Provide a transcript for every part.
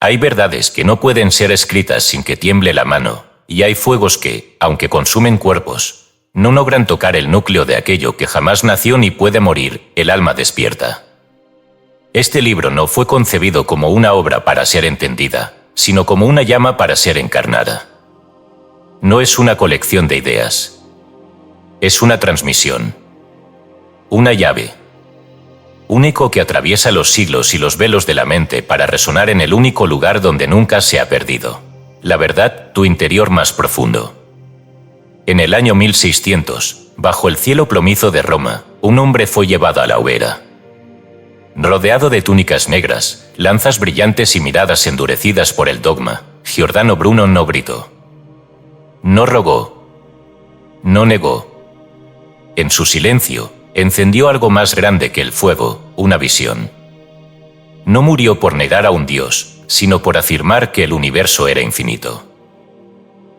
Hay verdades que no pueden ser escritas sin que tiemble la mano, y hay fuegos que, aunque consumen cuerpos, no logran tocar el núcleo de aquello que jamás nació ni puede morir, el alma despierta. Este libro no fue concebido como una obra para ser entendida, sino como una llama para ser encarnada. No es una colección de ideas. Es una transmisión. Una llave. Un eco que atraviesa los siglos y los velos de la mente para resonar en el único lugar donde nunca se ha perdido. La verdad, tu interior más profundo. En el año 1600, bajo el cielo plomizo de Roma, un hombre fue llevado a la hoguera. Rodeado de túnicas negras, lanzas brillantes y miradas endurecidas por el dogma, Giordano Bruno no gritó. No rogó. No negó. En su silencio, encendió algo más grande que el fuego, una visión. No murió por negar a un Dios, sino por afirmar que el universo era infinito.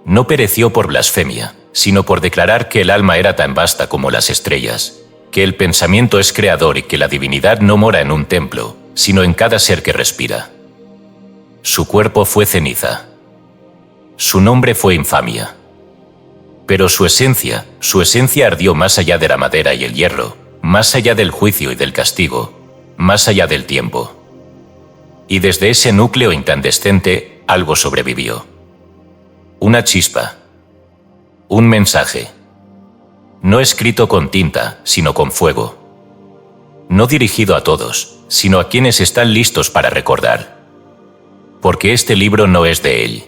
No pereció por blasfemia, sino por declarar que el alma era tan vasta como las estrellas, que el pensamiento es creador y que la divinidad no mora en un templo, sino en cada ser que respira. Su cuerpo fue ceniza. Su nombre fue infamia. Pero su esencia ardió más allá de la madera y el hierro, más allá del juicio y del castigo, más allá del tiempo. Y desde ese núcleo incandescente, algo sobrevivió. Una chispa. Un mensaje. No escrito con tinta, sino con fuego. No dirigido a todos, sino a quienes están listos para recordar. Porque este libro no es de él,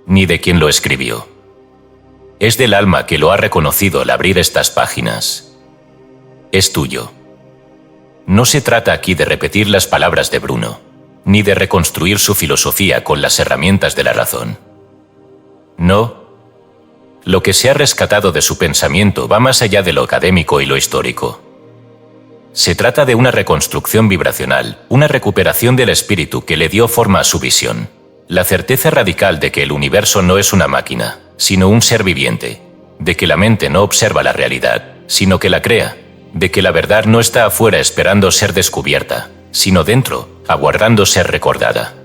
ni de quien lo escribió. Es del alma que lo ha reconocido al abrir estas páginas. Es tuyo. No se trata aquí de repetir las palabras de Bruno, ni de reconstruir su filosofía con las herramientas de la razón. No. Lo que se ha rescatado de su pensamiento va más allá de lo académico y lo histórico. Se trata de una reconstrucción vibracional, una recuperación del espíritu que le dio forma a su visión. La certeza radical de que el universo no es una máquina, sino un ser viviente, de que la mente no observa la realidad, sino que la crea, de que la verdad no está afuera esperando ser descubierta, sino dentro, aguardando ser recordada.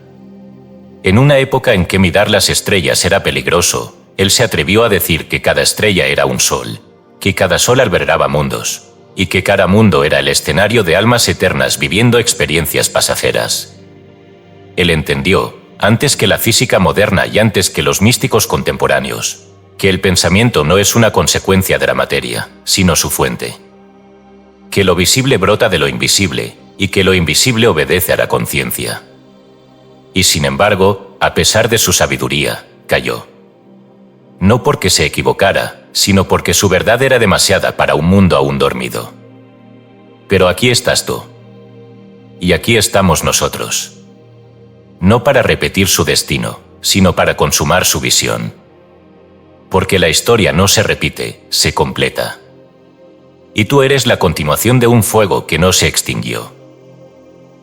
En una época en que mirar las estrellas era peligroso, él se atrevió a decir que cada estrella era un sol, que cada sol albergaba mundos, y que cada mundo era el escenario de almas eternas viviendo experiencias pasajeras. Él entendió, antes que la física moderna y antes que los místicos contemporáneos, que el pensamiento no es una consecuencia de la materia, sino su fuente. Que lo visible brota de lo invisible, y que lo invisible obedece a la conciencia. Y sin embargo, a pesar de su sabiduría, cayó. No porque se equivocara, sino porque su verdad era demasiada para un mundo aún dormido. Pero aquí estás tú. Y aquí estamos nosotros. No para repetir su destino, sino para consumar su visión. Porque la historia no se repite, se completa. Y tú eres la continuación de un fuego que no se extinguió.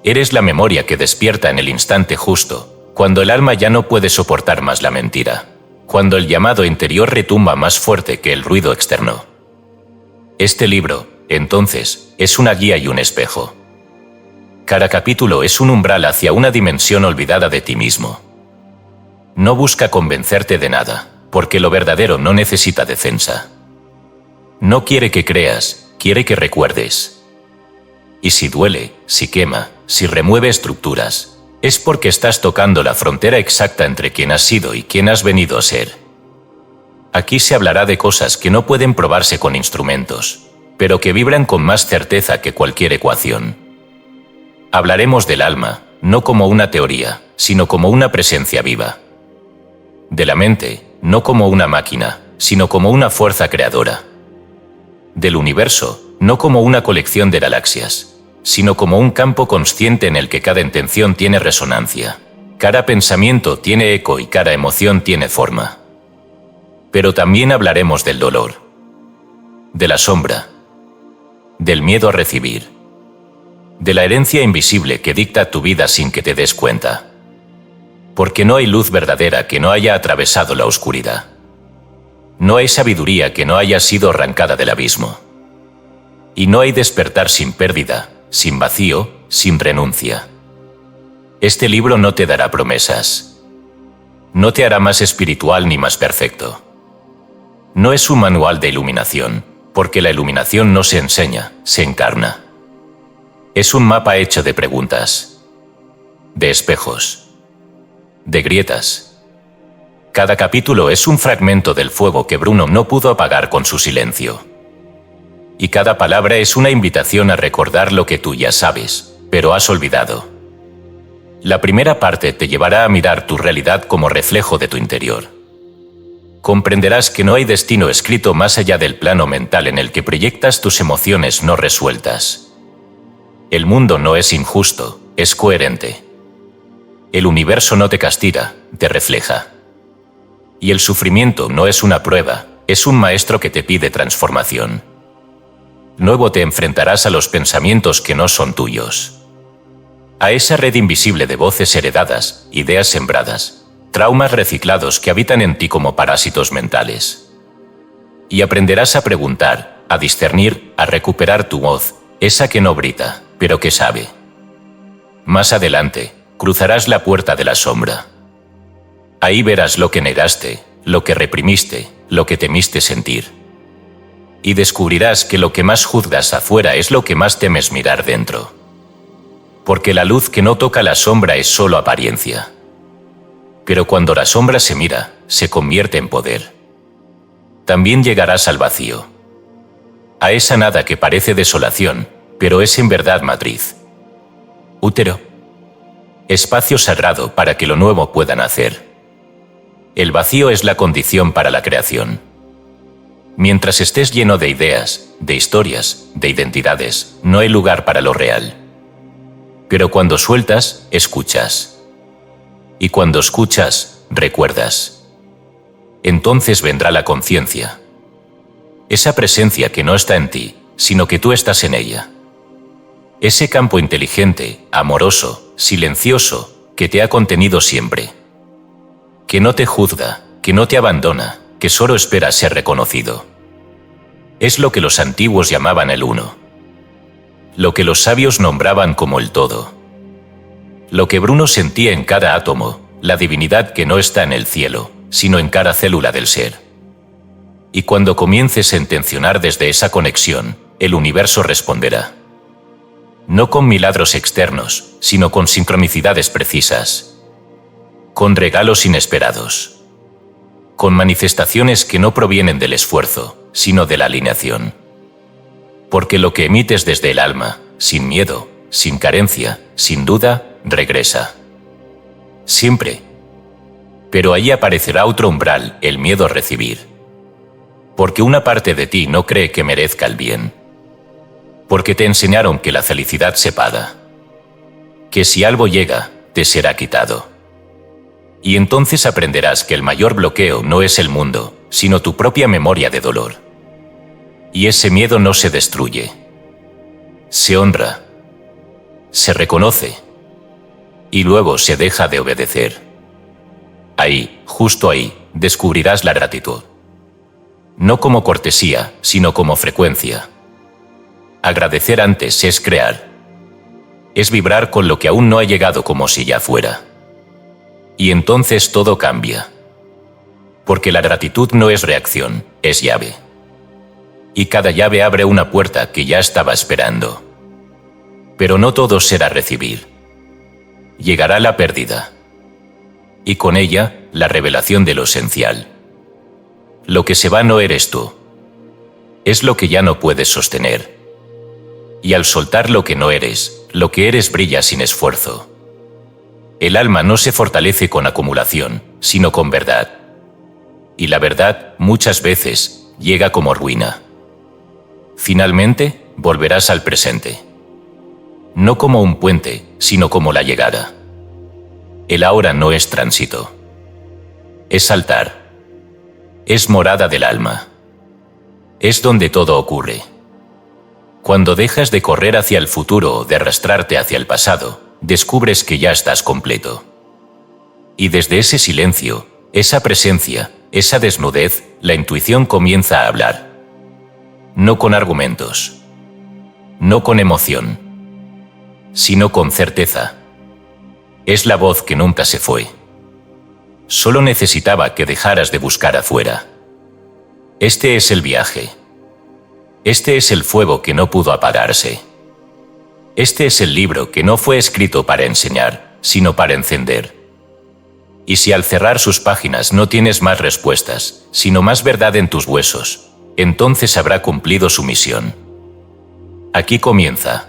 Eres la memoria que despierta en el instante justo, cuando el alma ya no puede soportar más la mentira, cuando el llamado interior retumba más fuerte que el ruido externo. Este libro, entonces, es una guía y un espejo. Cada capítulo es un umbral hacia una dimensión olvidada de ti mismo. No busca convencerte de nada, porque lo verdadero no necesita defensa. No quiere que creas, quiere que recuerdes. Y si duele, si quema, si remueve estructuras, es porque estás tocando la frontera exacta entre quien has sido y quien has venido a ser. Aquí se hablará de cosas que no pueden probarse con instrumentos, pero que vibran con más certeza que cualquier ecuación. Hablaremos del alma, no como una teoría, sino como una presencia viva. De la mente, no como una máquina, sino como una fuerza creadora. Del universo, no como una colección de galaxias, sino como un campo consciente en el que cada intención tiene resonancia, cada pensamiento tiene eco y cada emoción tiene forma. Pero también hablaremos del dolor, de la sombra, del miedo a recibir, de la herencia invisible que dicta tu vida sin que te des cuenta. Porque no hay luz verdadera que no haya atravesado la oscuridad. No hay sabiduría que no haya sido arrancada del abismo. Y no hay despertar sin pérdida, sin vacío, sin renuncia. Este libro no te dará promesas. No te hará más espiritual ni más perfecto. No es un manual de iluminación, porque la iluminación no se enseña, se encarna. Es un mapa hecho de preguntas, de espejos, de grietas. Cada capítulo es un fragmento del fuego que Bruno no pudo apagar con su silencio. Y cada palabra es una invitación a recordar lo que tú ya sabes, pero has olvidado. La primera parte te llevará a mirar tu realidad como reflejo de tu interior. Comprenderás que no hay destino escrito más allá del plano mental en el que proyectas tus emociones no resueltas. El mundo no es injusto, es coherente. El universo no te castiga, te refleja. Y el sufrimiento no es una prueba, es un maestro que te pide transformación. Luego te enfrentarás a los pensamientos que no son tuyos. A esa red invisible de voces heredadas, ideas sembradas, traumas reciclados que habitan en ti como parásitos mentales. Y aprenderás a preguntar, a discernir, a recuperar tu voz, esa que no grita, pero que sabe. Más adelante, cruzarás la puerta de la sombra. Ahí verás lo que negaste, lo que reprimiste, lo que temiste sentir. Y descubrirás que lo que más juzgas afuera es lo que más temes mirar dentro. Porque la luz que no toca la sombra es solo apariencia. Pero cuando la sombra se mira, se convierte en poder. También llegarás al vacío. A esa nada que parece desolación, pero es en verdad matriz. Útero. Espacio sagrado para que lo nuevo pueda nacer. El vacío es la condición para la creación. Mientras estés lleno de ideas, de historias, de identidades, no hay lugar para lo real. Pero cuando sueltas, escuchas. Y cuando escuchas, recuerdas. Entonces vendrá la conciencia. Esa presencia que no está en ti, sino que tú estás en ella. Ese campo inteligente, amoroso, silencioso, que te ha contenido siempre. Que no te juzga, que no te abandona, que solo espera ser reconocido. Es lo que los antiguos llamaban el uno. Lo que los sabios nombraban como el todo. Lo que Bruno sentía en cada átomo, la divinidad que no está en el cielo, sino en cada célula del ser. Y cuando comiences a intencionar desde esa conexión, el universo responderá. No con milagros externos, sino con sincronicidades precisas. Con regalos inesperados. Con manifestaciones que no provienen del esfuerzo, sino de la alineación. Porque lo que emites desde el alma, sin miedo, sin carencia, sin duda, regresa. Siempre. Pero ahí aparecerá otro umbral, el miedo a recibir. Porque una parte de ti no cree que merezca el bien. Porque te enseñaron que la felicidad se paga. Que si algo llega, te será quitado. Y entonces aprenderás que el mayor bloqueo no es el mundo, sino tu propia memoria de dolor. Y ese miedo no se destruye. Se honra. Se reconoce. Y luego se deja de obedecer. Ahí, justo ahí, descubrirás la gratitud. No como cortesía, sino como frecuencia. Agradecer antes es crear. Es vibrar con lo que aún no ha llegado como si ya fuera. Y entonces todo cambia. Porque la gratitud no es reacción, es llave. Y cada llave abre una puerta que ya estaba esperando. Pero no todo será recibir. Llegará la pérdida. Y con ella, la revelación de lo esencial. Lo que se va no eres tú. Es lo que ya no puedes sostener. Y al soltar lo que no eres, lo que eres brilla sin esfuerzo. El alma no se fortalece con acumulación, sino con verdad. Y la verdad, muchas veces, llega como ruina. Finalmente, volverás al presente. No como un puente, sino como la llegada. El ahora no es tránsito. Es altar. Es morada del alma. Es donde todo ocurre. Cuando dejas de correr hacia el futuro o de arrastrarte hacia el pasado, descubres que ya estás completo. Y desde ese silencio, esa presencia, esa desnudez, la intuición comienza a hablar. No con argumentos. No con emoción. Sino con certeza. Es la voz que nunca se fue. Solo necesitaba que dejaras de buscar afuera. Este es el viaje. Este es el fuego que no pudo apagarse. Este es el libro que no fue escrito para enseñar, sino para encender. Y si al cerrar sus páginas no tienes más respuestas, sino más verdad en tus huesos, entonces habrá cumplido su misión. Aquí comienza.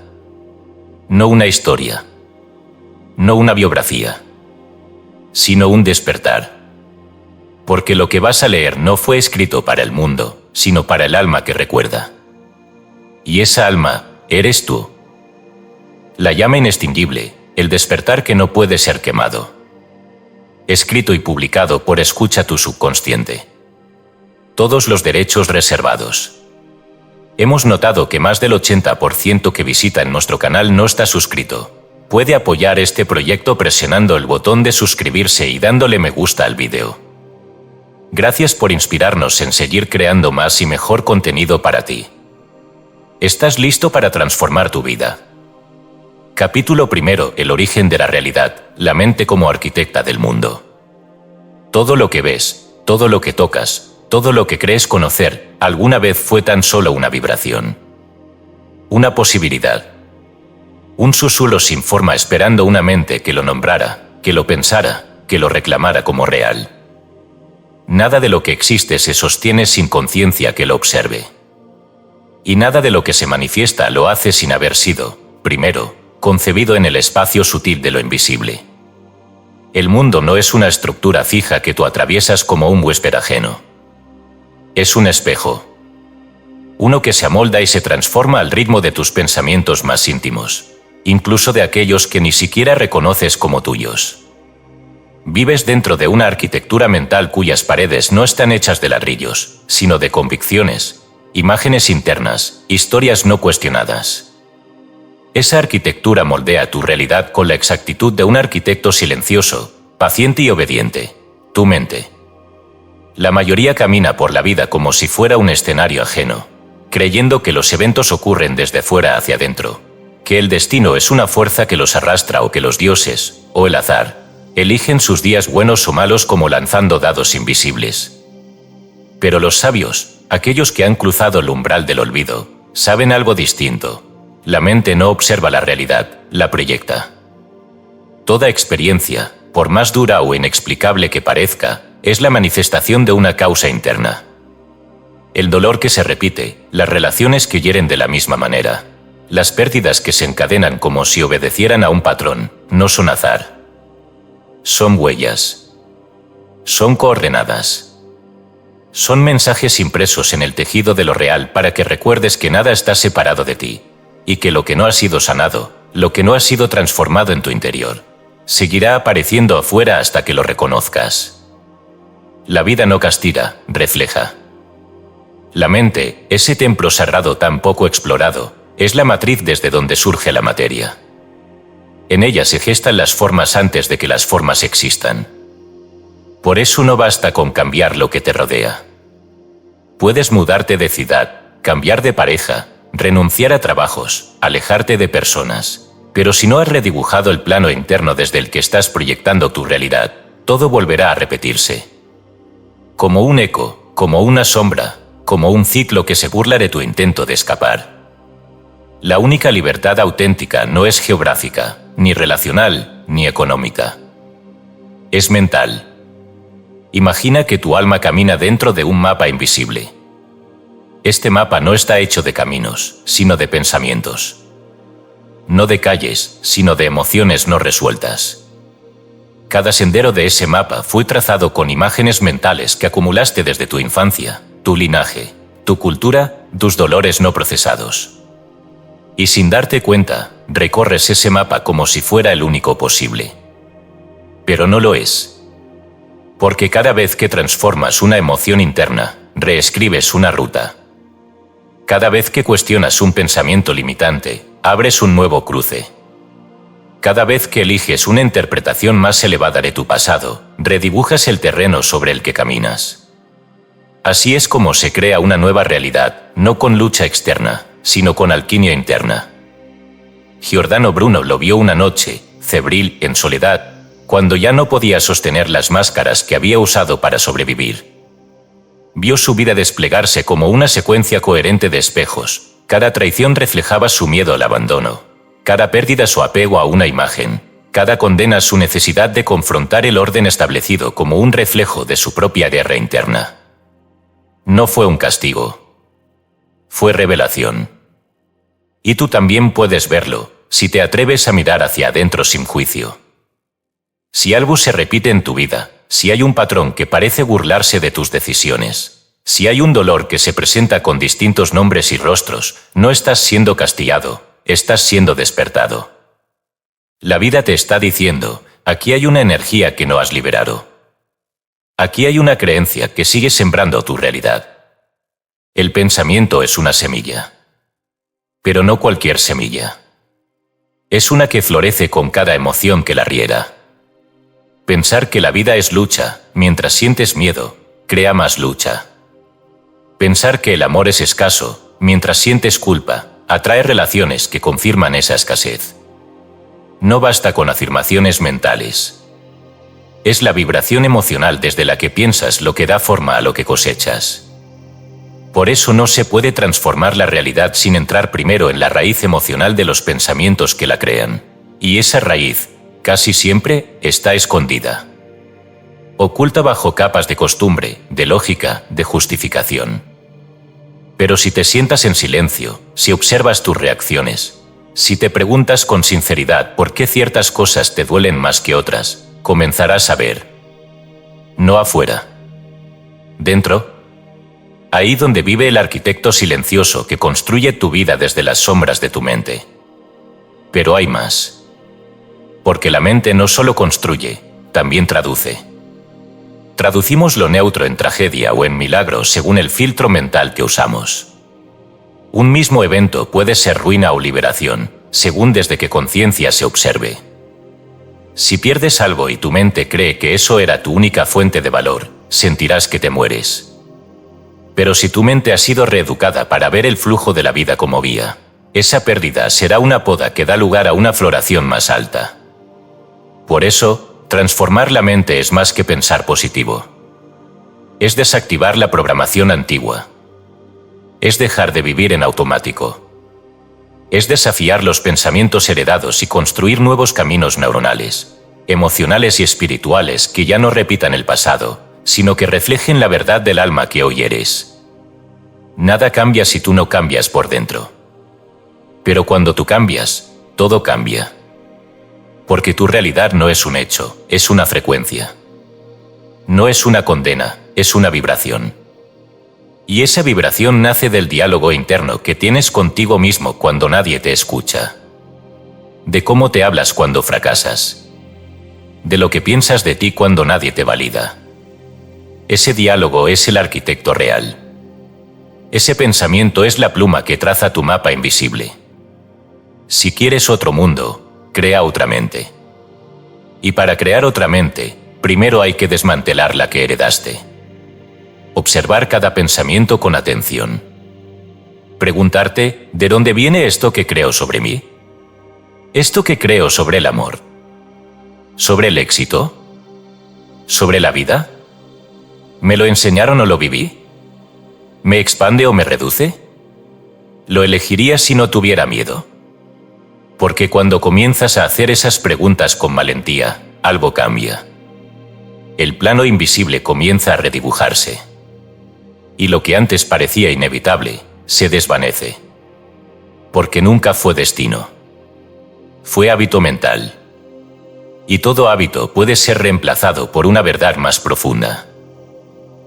No una historia. No una biografía. Sino un despertar. Porque lo que vas a leer no fue escrito para el mundo, sino para el alma que recuerda. Y esa alma eres tú. La llama inextinguible, el despertar que no puede ser quemado. Escrito y publicado por Escucha tu subconsciente. Todos los derechos reservados. Hemos notado que más del 80% que visita en nuestro canal no está suscrito. Puede apoyar este proyecto presionando el botón de suscribirse y dándole me gusta al vídeo. Gracias por inspirarnos en seguir creando más y mejor contenido para ti. ¿Estás listo para transformar tu vida? Capítulo 1. El origen de la realidad, la mente como arquitecta del mundo. Todo lo que ves, todo lo que tocas, todo lo que crees conocer, alguna vez fue tan solo una vibración. Una posibilidad. Un susurro sin forma esperando una mente que lo nombrara, que lo pensara, que lo reclamara como real. Nada de lo que existe se sostiene sin conciencia que lo observe. Y nada de lo que se manifiesta lo hace sin haber sido, primero, concebido en el espacio sutil de lo invisible. El mundo no es una estructura fija que tú atraviesas como un huésped ajeno. Es un espejo. Uno que se amolda y se transforma al ritmo de tus pensamientos más íntimos, incluso de aquellos que ni siquiera reconoces como tuyos. Vives dentro de una arquitectura mental cuyas paredes no están hechas de ladrillos, sino de convicciones, imágenes internas, historias no cuestionadas. Esa arquitectura moldea tu realidad con la exactitud de un arquitecto silencioso, paciente y obediente, tu mente. La mayoría camina por la vida como si fuera un escenario ajeno, creyendo que los eventos ocurren desde fuera hacia adentro, que el destino es una fuerza que los arrastra o que los dioses, o el azar, eligen sus días buenos o malos como lanzando dados invisibles. Pero los sabios, aquellos que han cruzado el umbral del olvido, saben algo distinto. La mente no observa la realidad, la proyecta. Toda experiencia, por más dura o inexplicable que parezca, es la manifestación de una causa interna. El dolor que se repite, las relaciones que hieren de la misma manera, las pérdidas que se encadenan como si obedecieran a un patrón, no son azar. Son huellas. Son coordenadas. Son mensajes impresos en el tejido de lo real para que recuerdes que nada está separado de ti, y que lo que no ha sido sanado, lo que no ha sido transformado en tu interior, seguirá apareciendo afuera hasta que lo reconozcas. La vida no castiga, refleja. La mente, ese templo sagrado tan poco explorado, es la matriz desde donde surge la materia. En ella se gestan las formas antes de que las formas existan. Por eso no basta con cambiar lo que te rodea. Puedes mudarte de ciudad, cambiar de pareja, renunciar a trabajos, alejarte de personas, pero si no has redibujado el plano interno desde el que estás proyectando tu realidad, todo volverá a repetirse. Como un eco, como una sombra, como un ciclo que se burla de tu intento de escapar. La única libertad auténtica no es geográfica, ni relacional, ni económica. Es mental. Imagina que tu alma camina dentro de un mapa invisible. Este mapa no está hecho de caminos, sino de pensamientos. No de calles, sino de emociones no resueltas. Cada sendero de ese mapa fue trazado con imágenes mentales que acumulaste desde tu infancia, tu linaje, tu cultura, tus dolores no procesados. Y sin darte cuenta, recorres ese mapa como si fuera el único posible. Pero no lo es. Porque cada vez que transformas una emoción interna, reescribes una ruta. Cada vez que cuestionas un pensamiento limitante, abres un nuevo cruce. Cada vez que eliges una interpretación más elevada de tu pasado, redibujas el terreno sobre el que caminas. Así es como se crea una nueva realidad, no con lucha externa, sino con alquimia interna. Giordano Bruno lo vio una noche, febril, en soledad, cuando ya no podía sostener las máscaras que había usado para sobrevivir. Vio su vida desplegarse como una secuencia coherente de espejos. Cada traición reflejaba su miedo al abandono, cada pérdida su apego a una imagen, cada condena su necesidad de confrontar el orden establecido como un reflejo de su propia guerra interna. No fue un castigo. Fue revelación. Y tú también puedes verlo, si te atreves a mirar hacia adentro sin juicio. Si algo se repite en tu vida, si hay un patrón que parece burlarse de tus decisiones, si hay un dolor que se presenta con distintos nombres y rostros, no estás siendo castigado, estás siendo despertado. La vida te está diciendo, aquí hay una energía que no has liberado. Aquí hay una creencia que sigue sembrando tu realidad. El pensamiento es una semilla. Pero no cualquier semilla. Es una que florece con cada emoción que la riega. Pensar que la vida es lucha, mientras sientes miedo, crea más lucha. Pensar que el amor es escaso, mientras sientes culpa, atrae relaciones que confirman esa escasez. No basta con afirmaciones mentales. Es la vibración emocional desde la que piensas lo que da forma a lo que cosechas. Por eso no se puede transformar la realidad sin entrar primero en la raíz emocional de los pensamientos que la crean. Y esa raíz, casi siempre, está escondida. Oculta bajo capas de costumbre, de lógica, de justificación. Pero si te sientas en silencio, si observas tus reacciones, si te preguntas con sinceridad por qué ciertas cosas te duelen más que otras, comenzarás a ver. No afuera. Dentro. Ahí donde vive el arquitecto silencioso que construye tu vida desde las sombras de tu mente. Pero hay más. Porque la mente no solo construye, también traduce. Traducimos lo neutro en tragedia o en milagro según el filtro mental que usamos. Un mismo evento puede ser ruina o liberación, según desde qué conciencia se observe. Si pierdes algo y tu mente cree que eso era tu única fuente de valor, sentirás que te mueres. Pero si tu mente ha sido reeducada para ver el flujo de la vida como vía, esa pérdida será una poda que da lugar a una floración más alta. Por eso, transformar la mente es más que pensar positivo. Es desactivar la programación antigua. Es dejar de vivir en automático. Es desafiar los pensamientos heredados y construir nuevos caminos neuronales, emocionales y espirituales que ya no repitan el pasado, sino que reflejen la verdad del alma que hoy eres. Nada cambia si tú no cambias por dentro. Pero cuando tú cambias, todo cambia. Porque tu realidad no es un hecho, es una frecuencia. No es una condena, es una vibración. Y esa vibración nace del diálogo interno que tienes contigo mismo cuando nadie te escucha. De cómo te hablas cuando fracasas. De lo que piensas de ti cuando nadie te valida. Ese diálogo es el arquitecto real. Ese pensamiento es la pluma que traza tu mapa invisible. Si quieres otro mundo, crea otra mente. Y para crear otra mente, primero hay que desmantelar la que heredaste. Observar cada pensamiento con atención. Preguntarte, ¿de dónde viene esto que creo sobre mí? ¿Esto que creo sobre el amor? ¿Sobre el éxito? ¿Sobre la vida? ¿Me lo enseñaron o lo viví? ¿Me expande o me reduce? ¿Lo elegiría si no tuviera miedo? Porque cuando comienzas a hacer esas preguntas con valentía, algo cambia. El plano invisible comienza a redibujarse. Y lo que antes parecía inevitable, se desvanece. Porque nunca fue destino. Fue hábito mental. Y todo hábito puede ser reemplazado por una verdad más profunda.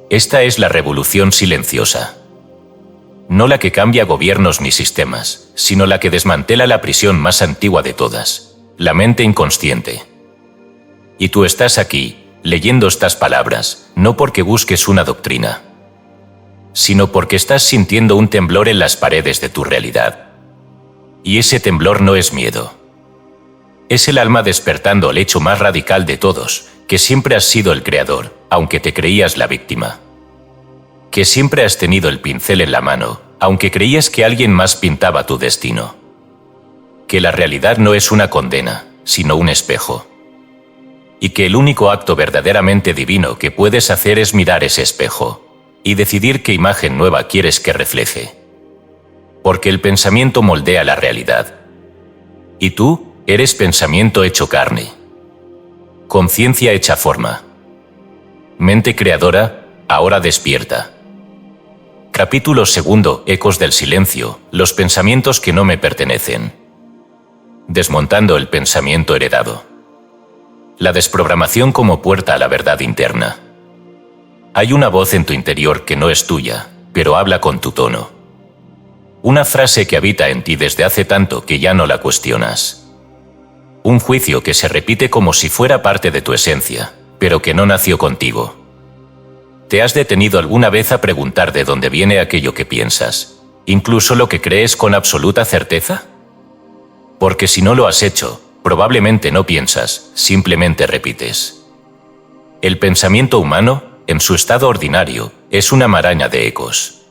Esta es la revolución silenciosa. No la que cambia gobiernos ni sistemas, sino la que desmantela la prisión más antigua de todas, la mente inconsciente. Y tú estás aquí, leyendo estas palabras, no porque busques una doctrina, sino porque estás sintiendo un temblor en las paredes de tu realidad. Y ese temblor no es miedo. Es el alma despertando al hecho más radical de todos, que siempre has sido el creador, aunque te creías la víctima. Que siempre has tenido el pincel en la mano, aunque creías que alguien más pintaba tu destino. Que la realidad no es una condena, sino un espejo. Y que el único acto verdaderamente divino que puedes hacer es mirar ese espejo y decidir qué imagen nueva quieres que refleje. Porque el pensamiento moldea la realidad. Y tú eres pensamiento hecho carne. Conciencia hecha forma. Mente creadora, ahora despierta. Capítulo 2. Ecos del silencio, los pensamientos que no me pertenecen. Desmontando el pensamiento heredado. La desprogramación como puerta a la verdad interna. Hay una voz en tu interior que no es tuya, pero habla con tu tono. Una frase que habita en ti desde hace tanto que ya no la cuestionas. Un juicio que se repite como si fuera parte de tu esencia, pero que no nació contigo. ¿Te has detenido alguna vez a preguntar de dónde viene aquello que piensas, incluso lo que crees con absoluta certeza? Porque si no lo has hecho, probablemente no piensas, simplemente repites. El pensamiento humano, en su estado ordinario, es una maraña de ecos.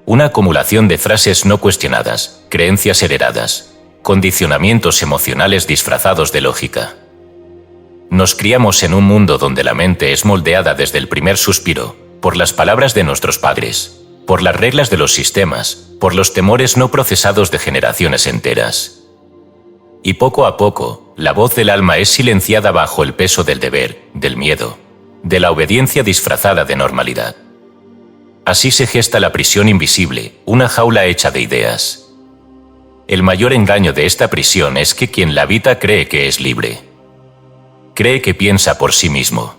Una acumulación de frases no cuestionadas, creencias heredadas, condicionamientos emocionales disfrazados de lógica. Nos criamos en un mundo donde la mente es moldeada desde el primer suspiro, por las palabras de nuestros padres, por las reglas de los sistemas, por los temores no procesados de generaciones enteras. Y poco a poco, la voz del alma es silenciada bajo el peso del deber, del miedo, de la obediencia disfrazada de normalidad. Así se gesta la prisión invisible, una jaula hecha de ideas. El mayor engaño de esta prisión es que quien la habita cree que es libre. Cree que piensa por sí mismo.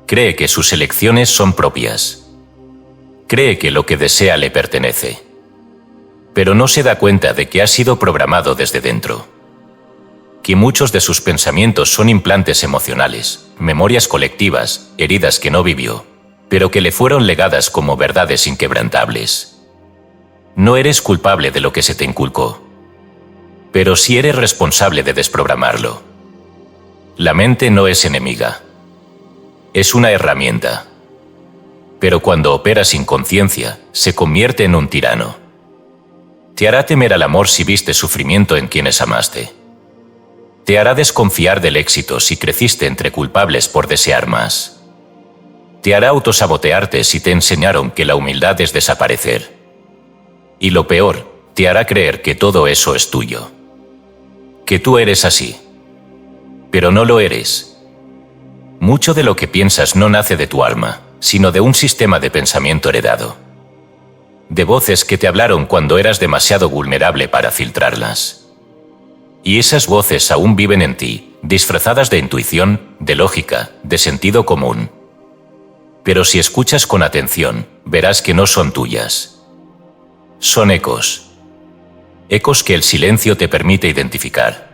Cree que sus elecciones son propias. Cree que lo que desea le pertenece. Pero no se da cuenta de que ha sido programado desde dentro. Que muchos de sus pensamientos son implantes emocionales, memorias colectivas, heridas que no vivió, pero que le fueron legadas como verdades inquebrantables. No eres culpable de lo que se te inculcó, pero sí eres responsable de desprogramarlo. La mente no es enemiga. Es una herramienta. Pero cuando opera sin conciencia, se convierte en un tirano. Te hará temer al amor si viste sufrimiento en quienes amaste. Te hará desconfiar del éxito si creciste entre culpables por desear más. Te hará autosabotearte si te enseñaron que la humildad es desaparecer. Y lo peor, te hará creer que todo eso es tuyo. Que tú eres así. Pero no lo eres. Mucho de lo que piensas no nace de tu alma, sino de un sistema de pensamiento heredado. De voces que te hablaron cuando eras demasiado vulnerable para filtrarlas. Y esas voces aún viven en ti, disfrazadas de intuición, de lógica, de sentido común. Pero si escuchas con atención, verás que no son tuyas. Son ecos. Ecos que el silencio te permite identificar.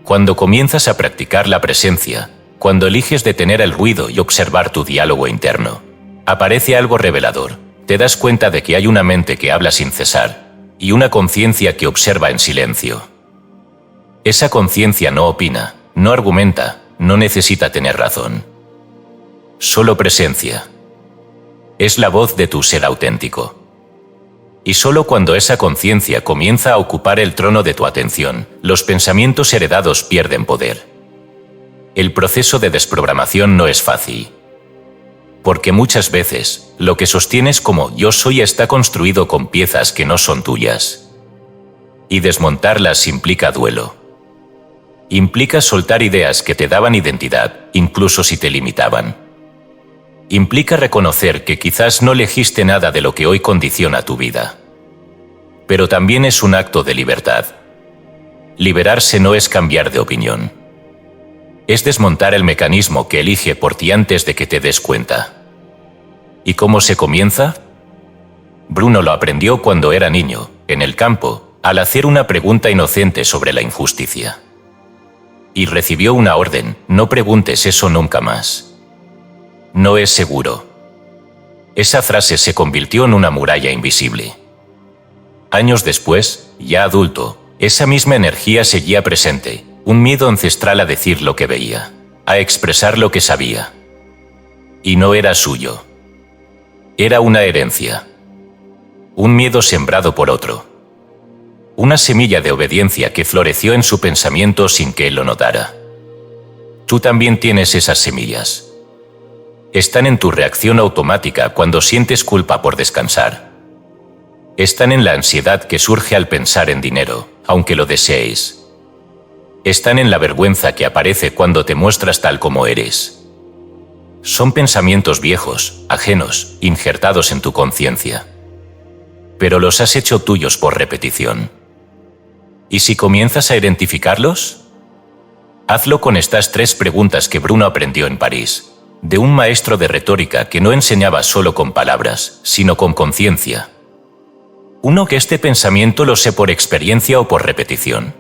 Cuando comienzas a practicar la presencia, cuando eliges detener el ruido y observar tu diálogo interno, aparece algo revelador. Te das cuenta de que hay una mente que habla sin cesar, y una conciencia que observa en silencio. Esa conciencia no opina, no argumenta, no necesita tener razón. Solo presencia. Es la voz de tu ser auténtico. Y solo cuando esa conciencia comienza a ocupar el trono de tu atención, los pensamientos heredados pierden poder. El proceso de desprogramación no es fácil. Porque muchas veces, lo que sostienes como yo soy está construido con piezas que no son tuyas. Y desmontarlas implica duelo. Implica soltar ideas que te daban identidad, incluso si te limitaban. Implica reconocer que quizás no elegiste nada de lo que hoy condiciona tu vida. Pero también es un acto de libertad. Liberarse no es cambiar de opinión. Es desmontar el mecanismo que elige por ti antes de que te des cuenta. ¿Y cómo se comienza? Bruno lo aprendió cuando era niño, en el campo, al hacer una pregunta inocente sobre la injusticia. Y recibió una orden: no preguntes eso nunca más. No es seguro. Esa frase se convirtió en una muralla invisible. Años después, ya adulto, esa misma energía seguía presente, un miedo ancestral a decir lo que veía, a expresar lo que sabía. Y no era suyo. Era una herencia. Un miedo sembrado por otro. Una semilla de obediencia que floreció en su pensamiento sin que él lo notara. Tú también tienes esas semillas. Están en tu reacción automática cuando sientes culpa por descansar. Están en la ansiedad que surge al pensar en dinero, aunque lo deseéis. Están en la vergüenza que aparece cuando te muestras tal como eres. Son pensamientos viejos, ajenos, injertados en tu conciencia. Pero los has hecho tuyos por repetición. ¿Y si comienzas a identificarlos? Hazlo con estas 3 preguntas que Bruno aprendió en París, de un maestro de retórica que no enseñaba solo con palabras, sino con conciencia. 1. Que este pensamiento lo sé por experiencia o por repetición.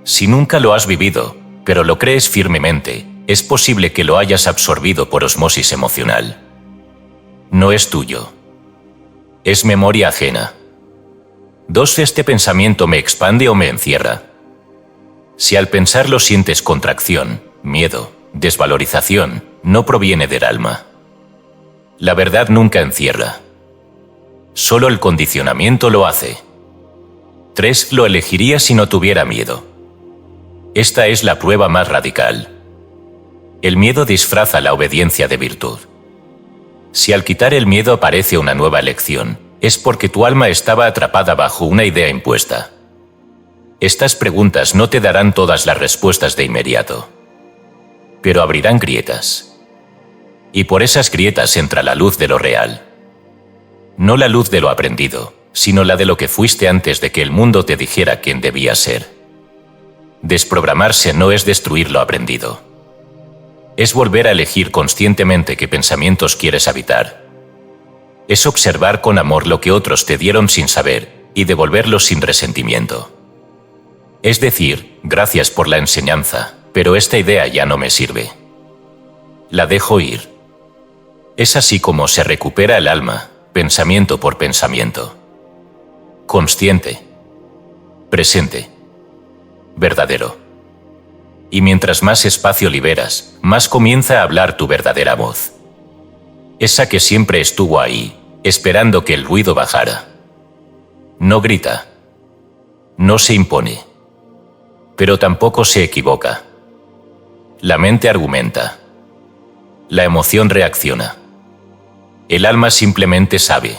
Si nunca lo has vivido, pero lo crees firmemente, es posible que lo hayas absorbido por osmosis emocional. No es tuyo. Es memoria ajena. 2. Este pensamiento me expande o me encierra. Si al pensarlo sientes contracción, miedo, desvalorización, no proviene del alma. La verdad nunca encierra. Solo el condicionamiento lo hace. 3. Lo elegiría si no tuviera miedo. Esta es la prueba más radical. El miedo disfraza la obediencia de virtud. Si al quitar el miedo aparece una nueva elección, es porque tu alma estaba atrapada bajo una idea impuesta. Estas preguntas no te darán todas las respuestas de inmediato, pero abrirán grietas. Y por esas grietas entra la luz de lo real. No la luz de lo aprendido, sino la de lo que fuiste antes de que el mundo te dijera quién debías ser. Desprogramarse no es destruir lo aprendido. Es volver a elegir conscientemente qué pensamientos quieres habitar. Es observar con amor lo que otros te dieron sin saber y devolverlo sin resentimiento. Es decir, gracias por la enseñanza, pero esta idea ya no me sirve. La dejo ir. Es así como se recupera el alma, pensamiento por pensamiento. Consciente. Presente. Verdadero. Y mientras más espacio liberas, más comienza a hablar tu verdadera voz. Esa que siempre estuvo ahí, esperando que el ruido bajara. No grita. No se impone. Pero tampoco se equivoca. La mente argumenta. La emoción reacciona. El alma simplemente sabe.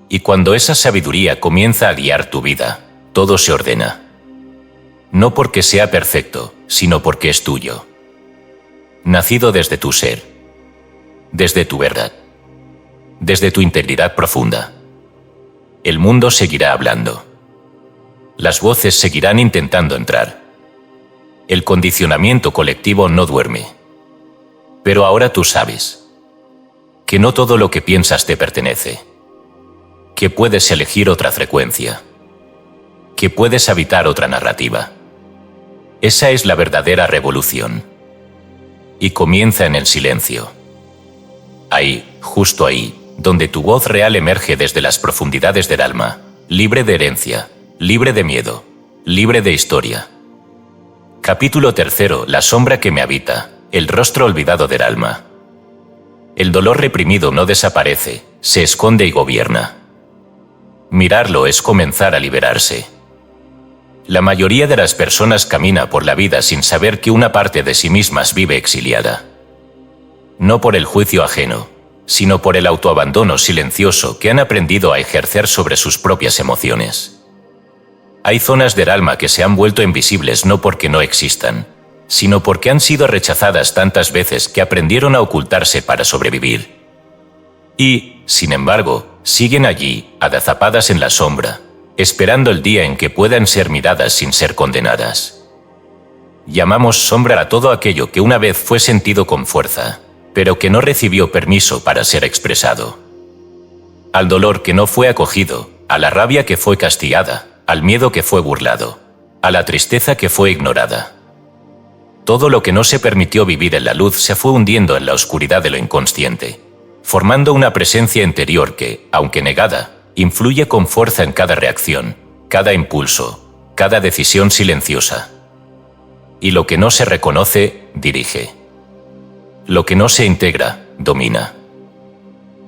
Y cuando esa sabiduría comienza a guiar tu vida, todo se ordena. No porque sea perfecto, sino porque es tuyo. Nacido desde tu ser. Desde tu verdad. Desde tu integridad profunda. El mundo seguirá hablando. Las voces seguirán intentando entrar. El condicionamiento colectivo no duerme. Pero ahora tú sabes que no todo lo que piensas te pertenece. Que puedes elegir otra frecuencia. Que puedes habitar otra narrativa. Esa es la verdadera revolución. Y comienza en el silencio. Ahí, justo ahí, donde tu voz real emerge desde las profundidades del alma, libre de herencia, libre de miedo, libre de historia. Capítulo 3. La sombra que me habita, el rostro olvidado del alma. El dolor reprimido no desaparece, se esconde y gobierna. Mirarlo es comenzar a liberarse. La mayoría de las personas camina por la vida sin saber que una parte de sí mismas vive exiliada. No por el juicio ajeno, sino por el autoabandono silencioso que han aprendido a ejercer sobre sus propias emociones. Hay zonas del alma que se han vuelto invisibles no porque no existan, sino porque han sido rechazadas tantas veces que aprendieron a ocultarse para sobrevivir. Y, sin embargo, siguen allí, agazapadas en la sombra, esperando el día en que puedan ser miradas sin ser condenadas. Llamamos sombra a todo aquello que una vez fue sentido con fuerza, pero que no recibió permiso para ser expresado. Al dolor que no fue acogido, a la rabia que fue castigada, al miedo que fue burlado, a la tristeza que fue ignorada. Todo lo que no se permitió vivir en la luz se fue hundiendo en la oscuridad de lo inconsciente, formando una presencia interior que, aunque negada, influye con fuerza en cada reacción, cada impulso, cada decisión silenciosa. Y lo que no se reconoce, dirige. Lo que no se integra, domina.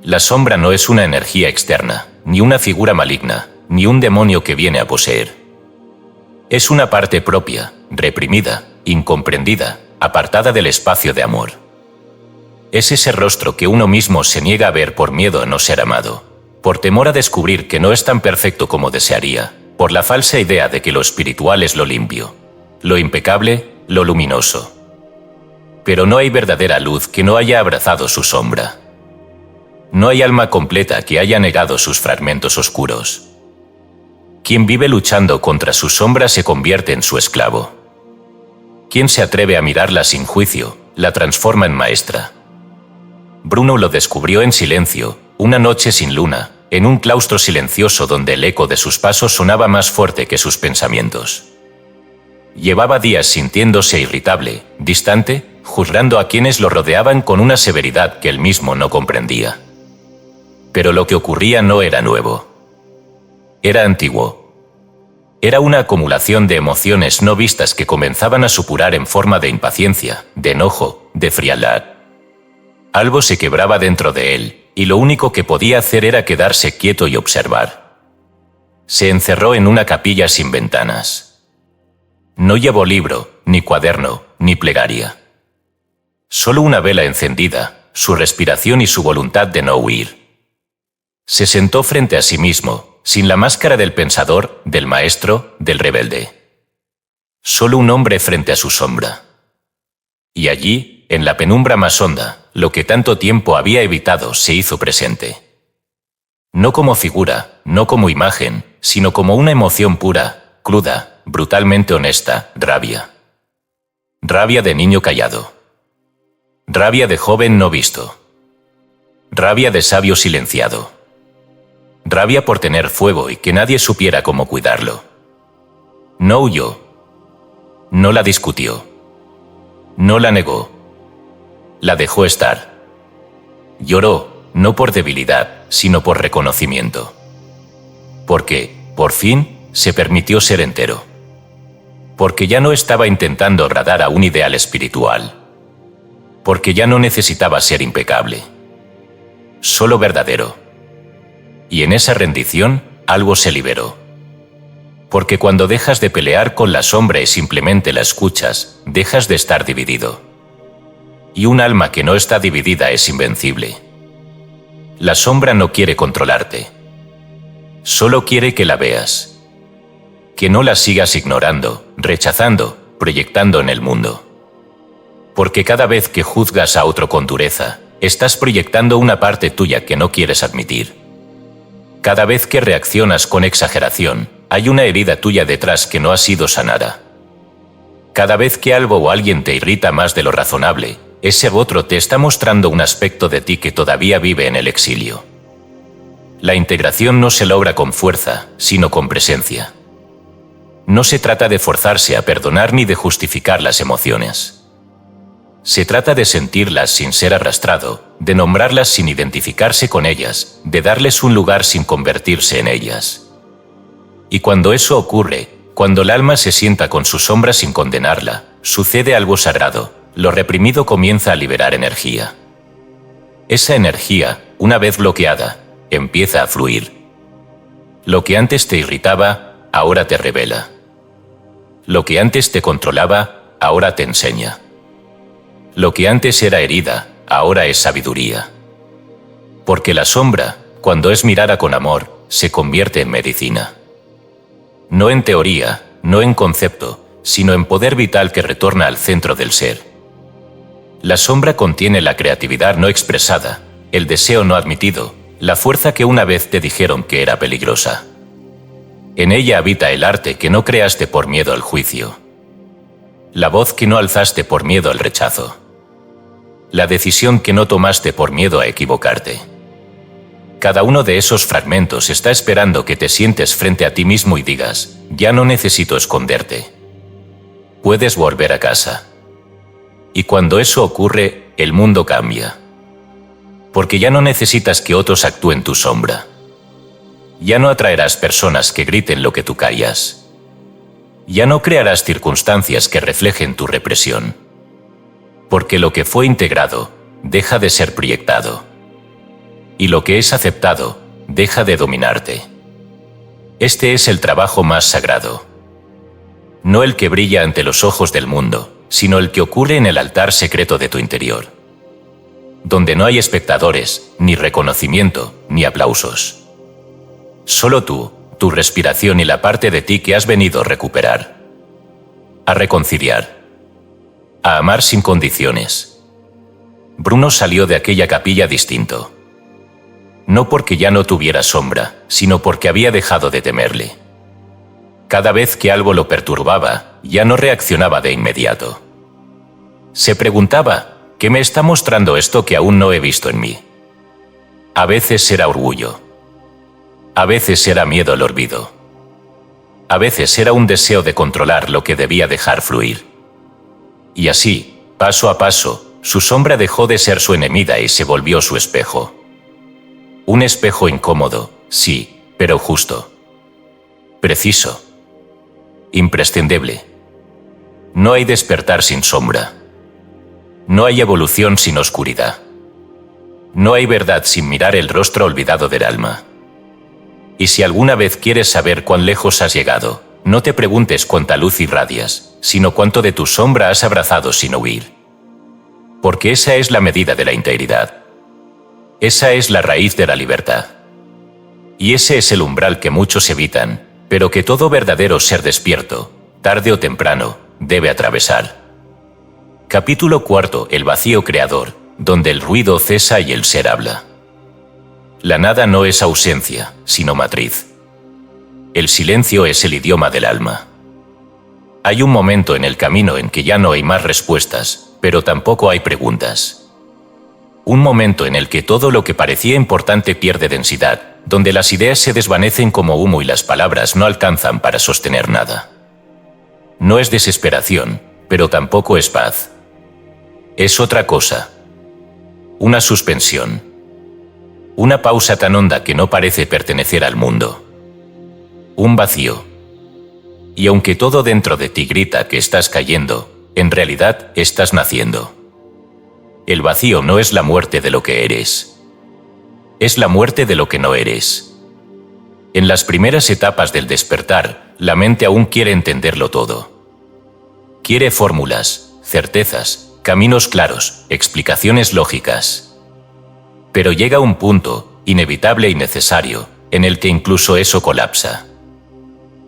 La sombra no es una energía externa, ni una figura maligna, ni un demonio que viene a poseer. Es una parte propia, reprimida, incomprendida, apartada del espacio de amor. Es ese rostro que uno mismo se niega a ver por miedo a no ser amado, por temor a descubrir que no es tan perfecto como desearía, por la falsa idea de que lo espiritual es lo limpio, lo impecable, lo luminoso. Pero no hay verdadera luz que no haya abrazado su sombra. No hay alma completa que haya negado sus fragmentos oscuros. Quien vive luchando contra su sombra se convierte en su esclavo. Quien se atreve a mirarla sin juicio, la transforma en maestra. Bruno lo descubrió en silencio, una noche sin luna, en un claustro silencioso donde el eco de sus pasos sonaba más fuerte que sus pensamientos. Llevaba días sintiéndose irritable, distante, juzgando a quienes lo rodeaban con una severidad que él mismo no comprendía. Pero lo que ocurría no era nuevo. Era antiguo. Era una acumulación de emociones no vistas que comenzaban a supurar en forma de impaciencia, de enojo, de frialdad. Algo se quebraba dentro de él, y lo único que podía hacer era quedarse quieto y observar. Se encerró en una capilla sin ventanas. No llevó libro, ni cuaderno, ni plegaria. Solo una vela encendida, su respiración y su voluntad de no huir. Se sentó frente a sí mismo, sin la máscara del pensador, del maestro, del rebelde. Solo un hombre frente a su sombra. Y allí, en la penumbra más honda, lo que tanto tiempo había evitado se hizo presente. No como figura, no como imagen, sino como una emoción pura, cruda, brutalmente honesta, rabia. Rabia de niño callado. Rabia de joven no visto. Rabia de sabio silenciado. Rabia por tener fuego y que nadie supiera cómo cuidarlo. No huyó. No la discutió. No la negó. La dejó estar. Lloró, no por debilidad, sino por reconocimiento. Porque, por fin, se permitió ser entero. Porque ya no estaba intentando agradar a un ideal espiritual. Porque ya no necesitaba ser impecable. Solo verdadero. Y en esa rendición, algo se liberó. Porque cuando dejas de pelear con la sombra y simplemente la escuchas, dejas de estar dividido. Y un alma que no está dividida es invencible. La sombra no quiere controlarte. Solo quiere que la veas. Que no la sigas ignorando, rechazando, proyectando en el mundo. Porque cada vez que juzgas a otro con dureza, estás proyectando una parte tuya que no quieres admitir. Cada vez que reaccionas con exageración, hay una herida tuya detrás que no ha sido sanada. Cada vez que algo o alguien te irrita más de lo razonable, ese otro te está mostrando un aspecto de ti que todavía vive en el exilio. La integración no se logra con fuerza, sino con presencia. No se trata de forzarse a perdonar ni de justificar las emociones. Se trata de sentirlas sin ser arrastrado, de nombrarlas sin identificarse con ellas, de darles un lugar sin convertirse en ellas. Y cuando eso ocurre, cuando el alma se sienta con su sombra sin condenarla, sucede algo sagrado, lo reprimido comienza a liberar energía. Esa energía, una vez bloqueada, empieza a fluir. Lo que antes te irritaba, ahora te revela. Lo que antes te controlaba, ahora te enseña. Lo que antes era herida, ahora es sabiduría. Porque la sombra, cuando es mirada con amor, se convierte en medicina. No en teoría, no en concepto, sino en poder vital que retorna al centro del ser. La sombra contiene la creatividad no expresada, el deseo no admitido, la fuerza que una vez te dijeron que era peligrosa. En ella habita el arte que no creaste por miedo al juicio. La voz que no alzaste por miedo al rechazo. La decisión que no tomaste por miedo a equivocarte. Cada uno de esos fragmentos está esperando que te sientes frente a ti mismo y digas, ya no necesito esconderte. Puedes volver a casa. Y cuando eso ocurre, el mundo cambia. Porque ya no necesitas que otros actúen tu sombra. Ya no atraerás personas que griten lo que tú callas. Ya no crearás circunstancias que reflejen tu represión. Porque lo que fue integrado, deja de ser proyectado. Y lo que es aceptado, deja de dominarte. Este es el trabajo más sagrado. No el que brilla ante los ojos del mundo, sino el que ocurre en el altar secreto de tu interior, donde no hay espectadores, ni reconocimiento, ni aplausos. Solo tú, tu respiración y la parte de ti que has venido a recuperar, a reconciliar, a amar sin condiciones. Bruno salió de aquella capilla distinto. No porque ya no tuviera sombra, sino porque había dejado de temerle. Cada vez que algo lo perturbaba, ya no reaccionaba de inmediato. Se preguntaba, ¿qué me está mostrando esto que aún no he visto en mí? A veces era orgullo. A veces era miedo al olvido. A veces era un deseo de controlar lo que debía dejar fluir. Y así, paso a paso, su sombra dejó de ser su enemiga y se volvió su espejo. Un espejo incómodo, sí, pero justo. Preciso. Imprescindible. No hay despertar sin sombra. No hay evolución sin oscuridad. No hay verdad sin mirar el rostro olvidado del alma. Y si alguna vez quieres saber cuán lejos has llegado, no te preguntes cuánta luz irradias, sino cuánto de tu sombra has abrazado sin huir. Porque esa es la medida de la integridad. Esa es la raíz de la libertad. Y ese es el umbral que muchos evitan, pero que todo verdadero ser despierto, tarde o temprano, debe atravesar. Capítulo 4. El vacío creador, donde el ruido cesa y el ser habla. La nada no es ausencia, sino matriz. El silencio es el idioma del alma. Hay un momento en el camino en que ya no hay más respuestas, pero tampoco hay preguntas. Un momento en el que todo lo que parecía importante pierde densidad, donde las ideas se desvanecen como humo y las palabras no alcanzan para sostener nada. No es desesperación, pero tampoco es paz. Es otra cosa. Una suspensión. Una pausa tan honda que no parece pertenecer al mundo. Un vacío. Y aunque todo dentro de ti grita que estás cayendo, en realidad estás naciendo. El vacío no es la muerte de lo que eres. Es la muerte de lo que no eres. En las primeras etapas del despertar, la mente aún quiere entenderlo todo. Quiere fórmulas, certezas, caminos claros, explicaciones lógicas. Pero llega un punto, inevitable y necesario, en el que incluso eso colapsa.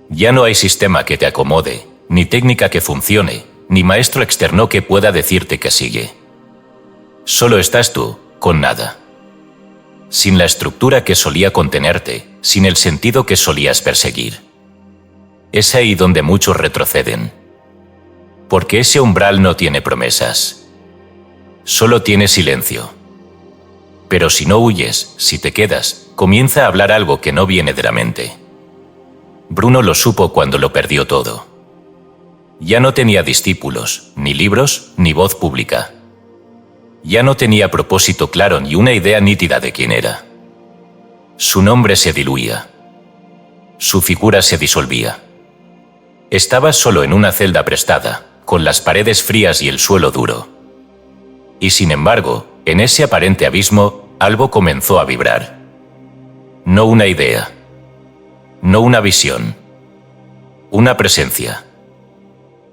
Ya no hay sistema que te acomode, ni técnica que funcione, ni maestro externo que pueda decirte que sigue. Solo estás tú, con nada. Sin la estructura que solía contenerte, sin el sentido que solías perseguir. Es ahí donde muchos retroceden. Porque ese umbral no tiene promesas. Solo tiene silencio. Pero si no huyes, si te quedas, comienza a hablar algo que no viene de la mente. Bruno lo supo cuando lo perdió todo. Ya no tenía discípulos, ni libros, ni voz pública. Ya no tenía propósito claro ni una idea nítida de quién era. Su nombre se diluía. Su figura se disolvía. Estaba solo en una celda prestada, con las paredes frías y el suelo duro. Y sin embargo, en ese aparente abismo, algo comenzó a vibrar. No una idea. No una visión. Una presencia.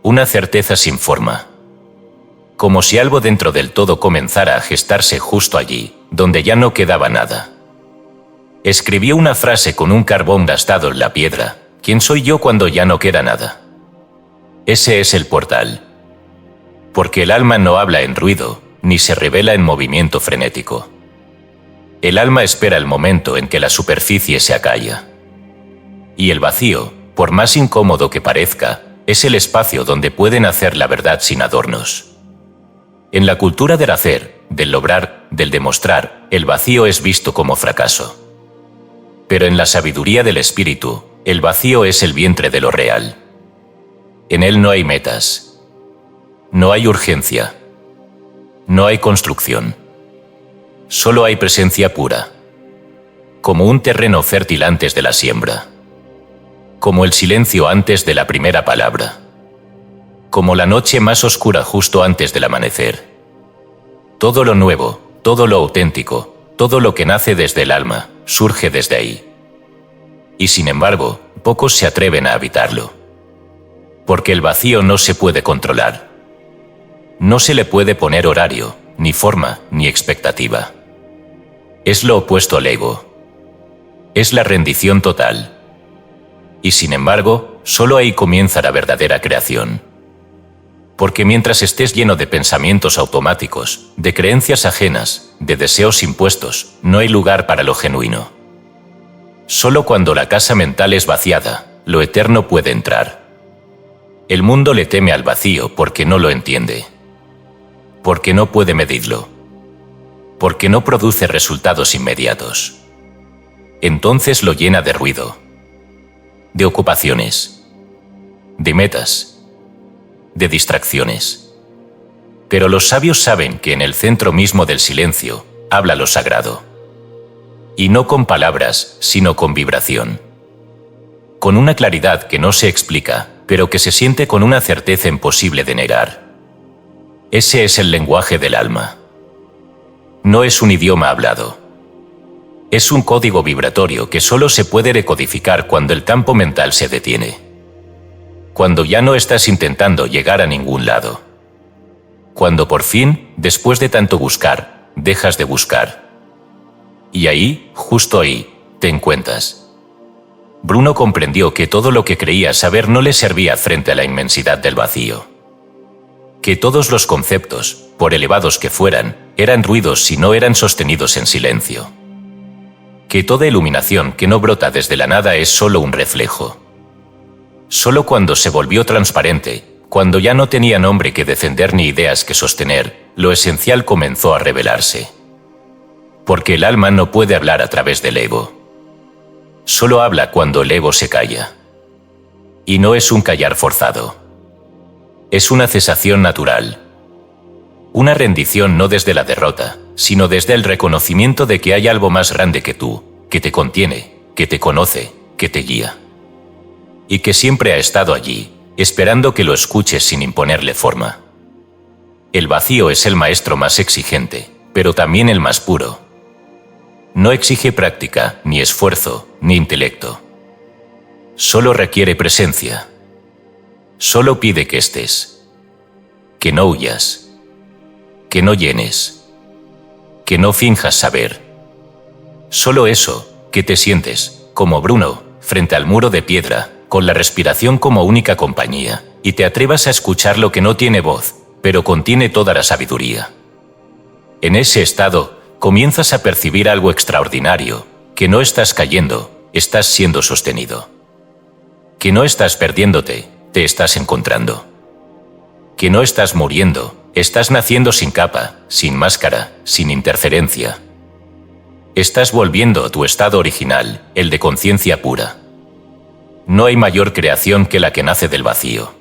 Una certeza sin forma. Como si algo dentro del todo comenzara a gestarse justo allí, donde ya no quedaba nada. Escribió una frase con un carbón gastado en la piedra: ¿quién soy yo cuando ya no queda nada? Ese es el portal. Porque el alma no habla en ruido, ni se revela en movimiento frenético. El alma espera el momento en que la superficie se acalla. Y el vacío, por más incómodo que parezca, es el espacio donde puede nacer la verdad sin adornos. En la cultura del hacer, del lograr, del demostrar, el vacío es visto como fracaso. Pero en la sabiduría del espíritu, el vacío es el vientre de lo real. En él no hay metas. No hay urgencia. No hay construcción. Solo hay presencia pura. Como un terreno fértil antes de la siembra. Como el silencio antes de la primera palabra. Como la noche más oscura justo antes del amanecer. Todo lo nuevo, todo lo auténtico, todo lo que nace desde el alma, surge desde ahí. y sin embargo, pocos se atreven a habitarlo. Porque el vacío no se puede controlar. No se le puede poner horario, ni forma, ni expectativa. Es lo opuesto al ego. Es la rendición total. Y sin embargo, solo ahí comienza la verdadera creación. Porque mientras estés lleno de pensamientos automáticos, de creencias ajenas, de deseos impuestos, no hay lugar para lo genuino. Solo cuando la casa mental es vaciada, lo eterno puede entrar. El mundo le teme al vacío porque no lo entiende. Porque no puede medirlo. Porque no produce resultados inmediatos. Entonces lo llena de ruido, de ocupaciones, de metas, de distracciones. Pero los sabios saben que en el centro mismo del silencio habla lo sagrado. Y no con palabras, sino con vibración. Con una claridad que no se explica, pero que se siente con una certeza imposible de negar. Ese es el lenguaje del alma. No es un idioma hablado. Es un código vibratorio que solo se puede decodificar cuando el campo mental se detiene. Cuando ya no estás intentando llegar a ningún lado. Cuando por fin, después de tanto buscar, dejas de buscar. Y ahí, justo ahí, te encuentras. Bruno comprendió que todo lo que creía saber no le servía frente a la inmensidad del vacío. Que todos los conceptos, por elevados que fueran, eran ruidos si no eran sostenidos en silencio. Que toda iluminación que no brota desde la nada es solo un reflejo. Solo cuando se volvió transparente, cuando ya no tenía nombre que defender ni ideas que sostener, lo esencial comenzó a revelarse. Porque el alma no puede hablar a través del ego. Solo habla cuando el ego se calla. Y no es un callar forzado. Es una cesación natural. Una rendición no desde la derrota, sino desde el reconocimiento de que hay algo más grande que tú, que te contiene, que te conoce, que te guía. Y que siempre ha estado allí, esperando que lo escuches sin imponerle forma. El vacío es el maestro más exigente, pero también el más puro. No exige práctica, ni esfuerzo, ni intelecto. Solo requiere presencia. Solo pide que estés. Que no huyas. Que no llenes. Que no finjas saber. Solo eso, que te sientes, como Bruno, frente al muro de piedra, con la respiración como única compañía, y te atrevas a escuchar lo que no tiene voz, pero contiene toda la sabiduría. En ese estado, comienzas a percibir algo extraordinario, que no estás cayendo, estás siendo sostenido. Que no estás perdiéndote, te estás encontrando. Que no estás muriendo, estás naciendo sin capa, sin máscara, sin interferencia. Estás volviendo a tu estado original, el de conciencia pura. No hay mayor creación que la que nace del vacío.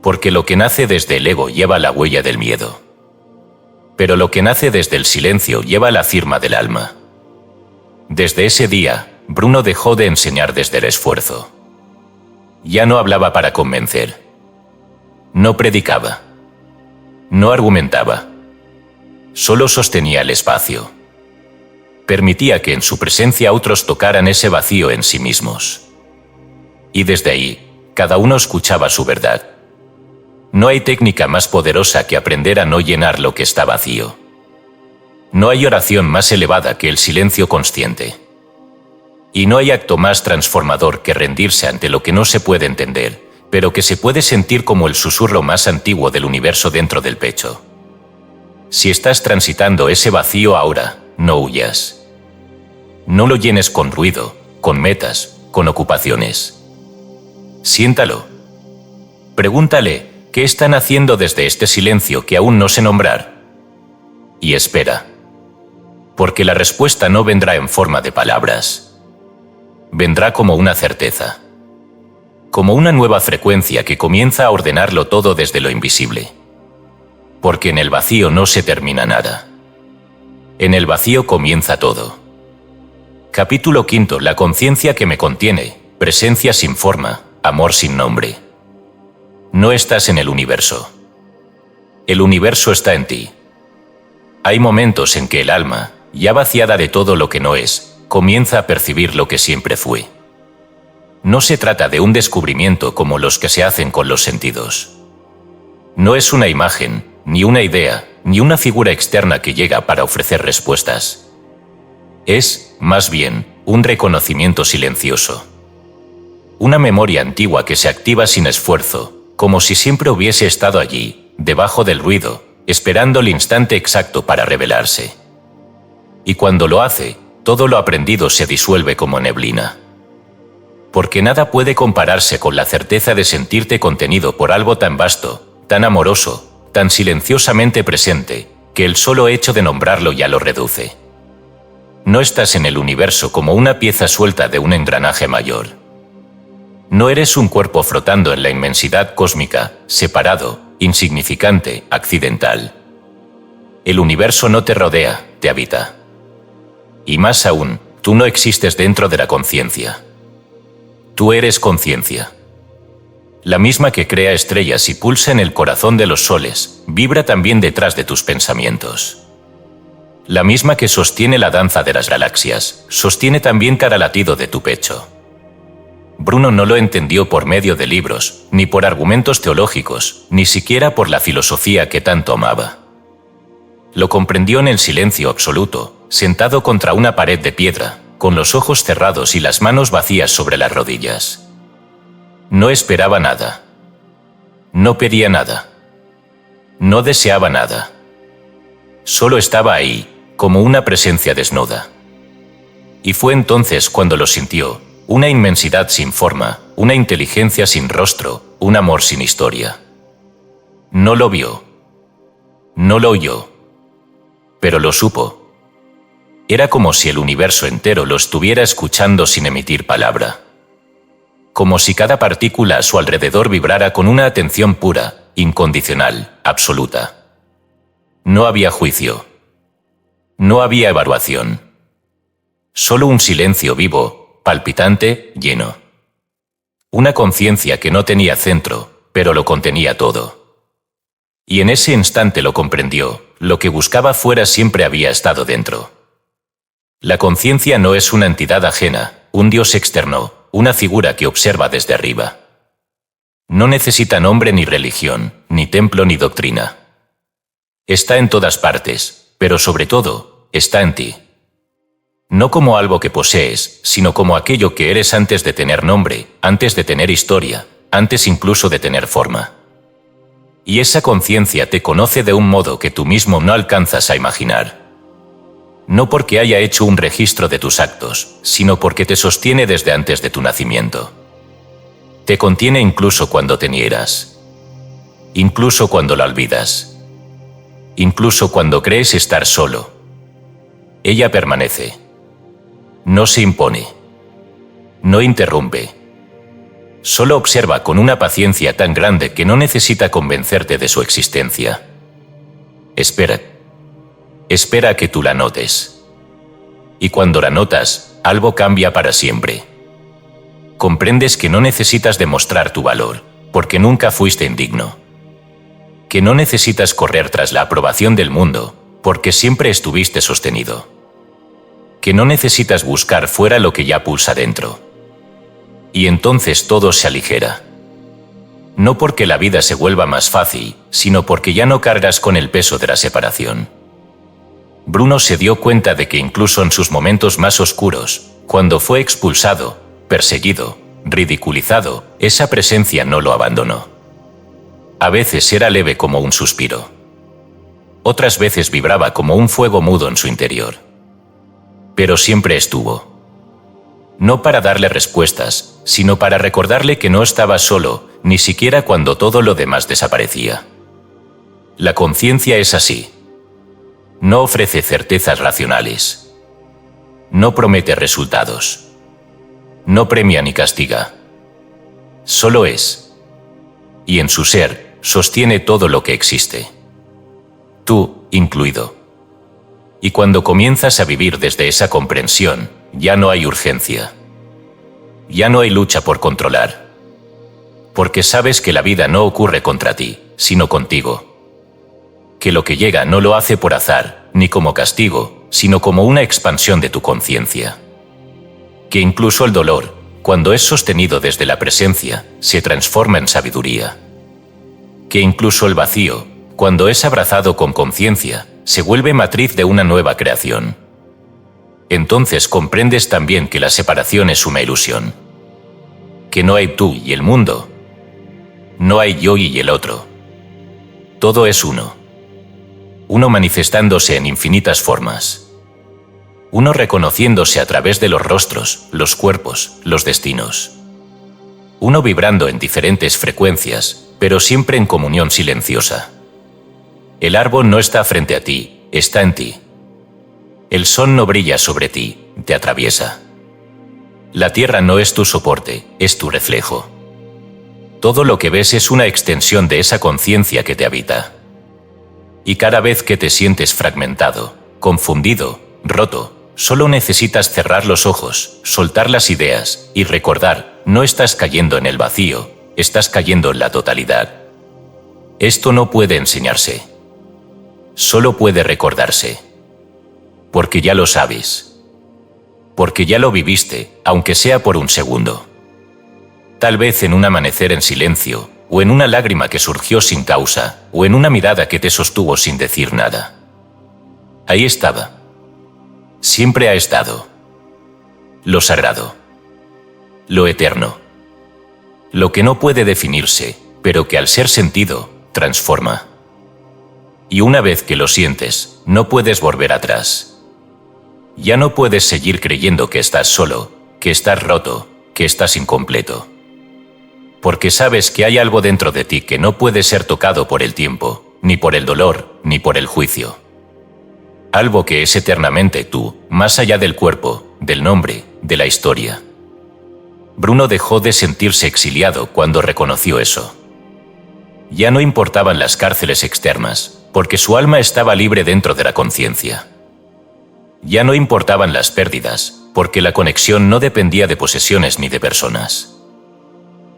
Porque lo que nace desde el ego lleva la huella del miedo. Pero lo que nace desde el silencio lleva la firma del alma. Desde ese día, Bruno dejó de enseñar desde el esfuerzo. Ya no hablaba para convencer. No predicaba. No argumentaba. Solo sostenía el espacio. Permitía que en su presencia otros tocaran ese vacío en sí mismos. Y desde ahí, cada uno escuchaba su verdad. No hay técnica más poderosa que aprender a no llenar lo que está vacío. No hay oración más elevada que el silencio consciente. Y no hay acto más transformador que rendirse ante lo que no se puede entender, pero que se puede sentir como el susurro más antiguo del universo dentro del pecho. Si estás transitando ese vacío ahora, no huyas. No lo llenes con ruido, con metas, con ocupaciones. Siéntalo. Pregúntale, ¿qué están haciendo desde este silencio que aún no sé nombrar? Y espera. Porque la respuesta no vendrá en forma de palabras. Vendrá como una certeza. Como una nueva frecuencia que comienza a ordenarlo todo desde lo invisible. Porque en el vacío no se termina nada. En el vacío comienza todo. Capítulo 5. La conciencia que me contiene, presencia sin forma, amor sin nombre. No estás en el universo. El universo está en ti. Hay momentos en que el alma, ya vaciada de todo lo que no es, comienza a percibir lo que siempre fue. No se trata de un descubrimiento como los que se hacen con los sentidos. No es una imagen, ni una idea, ni una figura externa que llega para ofrecer respuestas. Es, más bien, un reconocimiento silencioso. Una memoria antigua que se activa sin esfuerzo, como si siempre hubiese estado allí, debajo del ruido, esperando el instante exacto para revelarse. Y cuando lo hace, todo lo aprendido se disuelve como neblina. Porque nada puede compararse con la certeza de sentirte contenido por algo tan vasto, tan amoroso, tan silenciosamente presente, que el solo hecho de nombrarlo ya lo reduce. No estás en el universo como una pieza suelta de un engranaje mayor. No eres un cuerpo flotando en la inmensidad cósmica, separado, insignificante, accidental. El universo no te rodea, te habita. Y más aún, tú no existes dentro de la conciencia. Tú eres conciencia. La misma que crea estrellas y pulsa en el corazón de los soles, vibra también detrás de tus pensamientos. La misma que sostiene la danza de las galaxias, sostiene también cada latido de tu pecho. Bruno no lo entendió por medio de libros, ni por argumentos teológicos, ni siquiera por la filosofía que tanto amaba. Lo comprendió en el silencio absoluto, sentado contra una pared de piedra, con los ojos cerrados y las manos vacías sobre las rodillas. No esperaba nada. No pedía nada. No deseaba nada. Solo estaba ahí, como una presencia desnuda. Y fue entonces cuando lo sintió, una inmensidad sin forma, una inteligencia sin rostro, un amor sin historia. No lo vio. No lo oyó. Pero lo supo. Era como si el universo entero lo estuviera escuchando sin emitir palabra. Como si cada partícula a su alrededor vibrara con una atención pura, incondicional, absoluta. No había juicio. No había evaluación. Solo un silencio vivo, palpitante, lleno. Una conciencia que no tenía centro, pero lo contenía todo. Y en ese instante lo comprendió, lo que buscaba fuera siempre había estado dentro. La conciencia no es una entidad ajena, un dios externo, una figura que observa desde arriba. No necesita nombre ni religión, ni templo ni doctrina. Está en todas partes, pero sobre todo, está en ti. No como algo que posees, sino como aquello que eres antes de tener nombre, antes de tener historia, antes incluso de tener forma. Y esa conciencia te conoce de un modo que tú mismo no alcanzas a imaginar. No porque haya hecho un registro de tus actos, sino porque te sostiene desde antes de tu nacimiento. Te contiene incluso cuando te niegas. Incluso cuando la olvidas. Incluso cuando crees estar solo. Ella permanece. No se impone. No interrumpe. Solo observa con una paciencia tan grande que no necesita convencerte de su existencia. Espera. Espera a que tú la notes. Y cuando la notas, algo cambia para siempre. Comprendes que no necesitas demostrar tu valor, porque nunca fuiste indigno. Que no necesitas correr tras la aprobación del mundo, porque siempre estuviste sostenido. Que no necesitas buscar fuera lo que ya pulsa dentro. Y entonces todo se aligera. No porque la vida se vuelva más fácil, sino porque ya no cargas con el peso de la separación. Bruno se dio cuenta de que incluso en sus momentos más oscuros, cuando fue expulsado, perseguido, ridiculizado, esa presencia no lo abandonó. A veces era leve como un suspiro. Otras veces vibraba como un fuego mudo en su interior. Pero siempre estuvo. No para darle respuestas, sino para recordarle que no estaba solo, ni siquiera cuando todo lo demás desaparecía. La conciencia es así. No ofrece certezas racionales. No promete resultados. No premia ni castiga. Solo es. Y en su ser, sostiene todo lo que existe. Tú, incluido. Y cuando comienzas a vivir desde esa comprensión, ya no hay urgencia. Ya no hay lucha por controlar. Porque sabes que la vida no ocurre contra ti, sino contigo. Que lo que llega no lo hace por azar, ni como castigo, sino como una expansión de tu conciencia. Que incluso el dolor, cuando es sostenido desde la presencia, se transforma en sabiduría. Que incluso el vacío, cuando es abrazado con conciencia, se vuelve matriz de una nueva creación. Entonces comprendes también que la separación es una ilusión. Que no hay tú y el mundo. No hay yo y el otro. Todo es uno. Uno manifestándose en infinitas formas. Uno reconociéndose a través de los rostros, los cuerpos, los destinos. Uno vibrando en diferentes frecuencias, pero siempre en comunión silenciosa. El árbol no está frente a ti, está en ti. El sol no brilla sobre ti, te atraviesa. La tierra no es tu soporte, es tu reflejo. Todo lo que ves es una extensión de esa conciencia que te habita. Y cada vez que te sientes fragmentado, confundido, roto, solo necesitas cerrar los ojos, soltar las ideas y recordar, no estás cayendo en el vacío, estás cayendo en la totalidad. Esto no puede enseñarse. Solo puede recordarse. Porque ya lo sabes. Porque ya lo viviste, aunque sea por un segundo. Tal vez en un amanecer en silencio, o en una lágrima que surgió sin causa, o en una mirada que te sostuvo sin decir nada. Ahí estaba. Siempre ha estado. Lo sagrado. Lo eterno. Lo que no puede definirse, pero que al ser sentido, transforma. Y una vez que lo sientes, no puedes volver atrás. Ya no puedes seguir creyendo que estás solo, que estás roto, que estás incompleto. Porque sabes que hay algo dentro de ti que no puede ser tocado por el tiempo, ni por el dolor, ni por el juicio. Algo que es eternamente tú, más allá del cuerpo, del nombre, de la historia. Bruno dejó de sentirse exiliado cuando reconoció eso. Ya no importaban las cárceles externas, porque su alma estaba libre dentro de la conciencia. Ya no importaban las pérdidas, porque la conexión no dependía de posesiones ni de personas.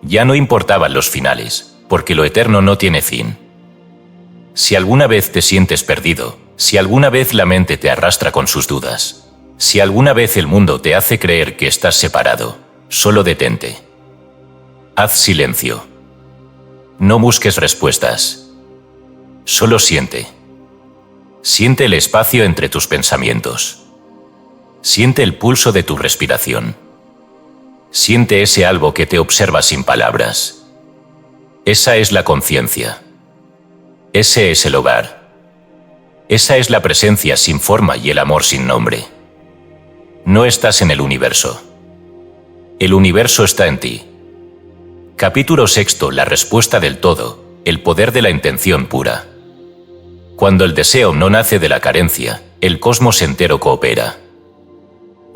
Ya no importaban los finales, porque lo eterno no tiene fin. Si alguna vez te sientes perdido, si alguna vez la mente te arrastra con sus dudas, si alguna vez el mundo te hace creer que estás separado, solo detente. Haz silencio. No busques respuestas. Solo siente. Siente el espacio entre tus pensamientos. Siente el pulso de tu respiración. Siente ese algo que te observa sin palabras. Esa es la conciencia. Ese es el hogar. Esa es la presencia sin forma y el amor sin nombre. No estás en el universo. El universo está en ti. Capítulo 6. La respuesta del todo, el poder de la intención pura. Cuando el deseo no nace de la carencia, el cosmos entero coopera.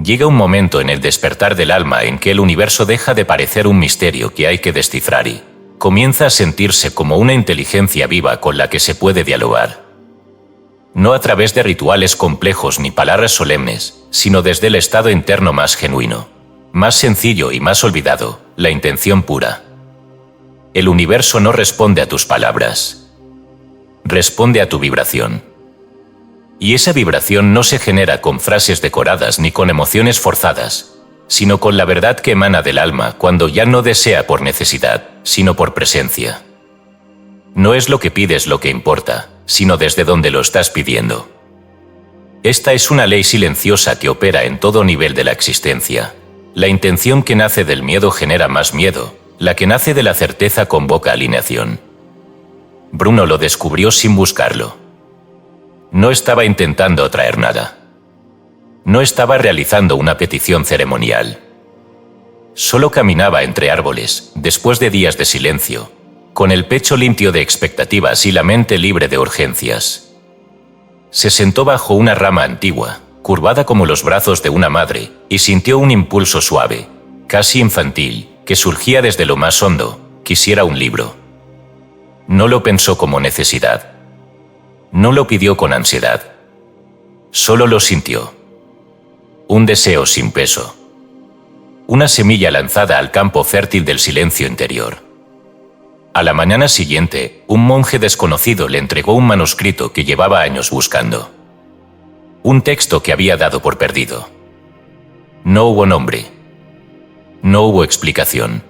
Llega un momento en el despertar del alma en que el universo deja de parecer un misterio que hay que descifrar y comienza a sentirse como una inteligencia viva con la que se puede dialogar. No a través de rituales complejos ni palabras solemnes, sino desde el estado interno más genuino, más sencillo y más olvidado, la intención pura. El universo no responde a tus palabras. Responde a tu vibración. Y esa vibración no se genera con frases decoradas ni con emociones forzadas, sino con la verdad que emana del alma cuando ya no desea por necesidad, sino por presencia. No es lo que pides lo que importa, sino desde donde lo estás pidiendo. Esta es una ley silenciosa que opera en todo nivel de la existencia. La intención que nace del miedo genera más miedo, la que nace de la certeza convoca alineación. Bruno lo descubrió sin buscarlo. No estaba intentando atraer nada. No estaba realizando una petición ceremonial. Solo caminaba entre árboles, después de días de silencio, con el pecho limpio de expectativas y la mente libre de urgencias. Se sentó bajo una rama antigua, curvada como los brazos de una madre, y sintió un impulso suave, casi infantil, que surgía desde lo más hondo: quisiera un libro. No lo pensó como necesidad. No lo pidió con ansiedad. Solo lo sintió. Un deseo sin peso. Una semilla lanzada al campo fértil del silencio interior. A la mañana siguiente, un monje desconocido le entregó un manuscrito que llevaba años buscando. Un texto que había dado por perdido. No hubo nombre. No hubo explicación.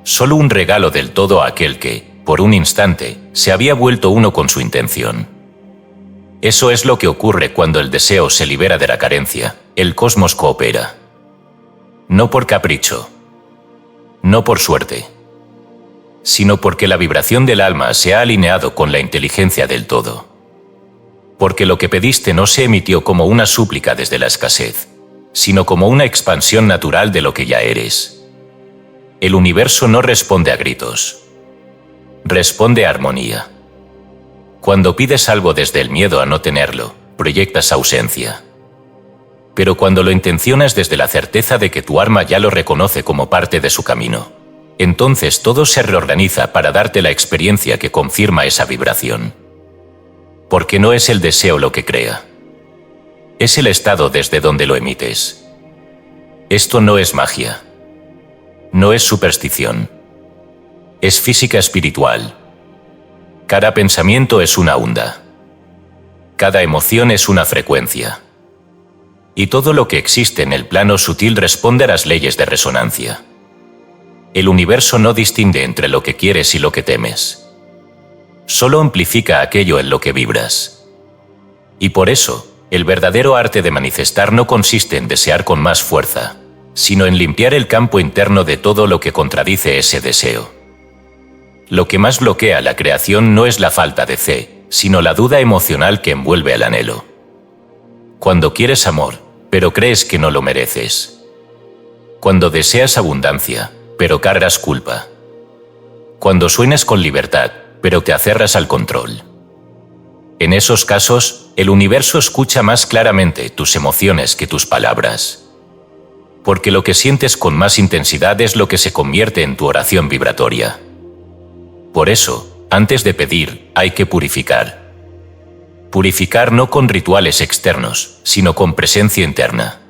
Solo un regalo del todo a aquel que, por un instante, se había vuelto uno con su intención. Eso es lo que ocurre cuando el deseo se libera de la carencia. El cosmos coopera. No por capricho. No por suerte. Sino porque la vibración del alma se ha alineado con la inteligencia del todo. Porque lo que pediste no se emitió como una súplica desde la escasez, sino como una expansión natural de lo que ya eres. El universo no responde a gritos. Responde a armonía. Cuando pides algo desde el miedo a no tenerlo, proyectas ausencia. Pero cuando lo intencionas desde la certeza de que tu alma ya lo reconoce como parte de su camino, entonces todo se reorganiza para darte la experiencia que confirma esa vibración. Porque no es el deseo lo que crea. Es el estado desde donde lo emites. Esto no es magia. No es superstición. Es física espiritual. Cada pensamiento es una onda. Cada emoción es una frecuencia. Y todo lo que existe en el plano sutil responde a las leyes de resonancia. El universo no distingue entre lo que quieres y lo que temes. Solo amplifica aquello en lo que vibras. Y por eso, el verdadero arte de manifestar no consiste en desear con más fuerza, sino en limpiar el campo interno de todo lo que contradice ese deseo. Lo que más bloquea la creación no es la falta de fe, sino la duda emocional que envuelve al anhelo. Cuando quieres amor, pero crees que no lo mereces. Cuando deseas abundancia, pero cargas culpa. Cuando sueñas con libertad, pero te aferras al control. En esos casos, el universo escucha más claramente tus emociones que tus palabras. Porque lo que sientes con más intensidad es lo que se convierte en tu oración vibratoria. Por eso, antes de pedir, hay que purificar. Purificar no con rituales externos, sino con presencia interna.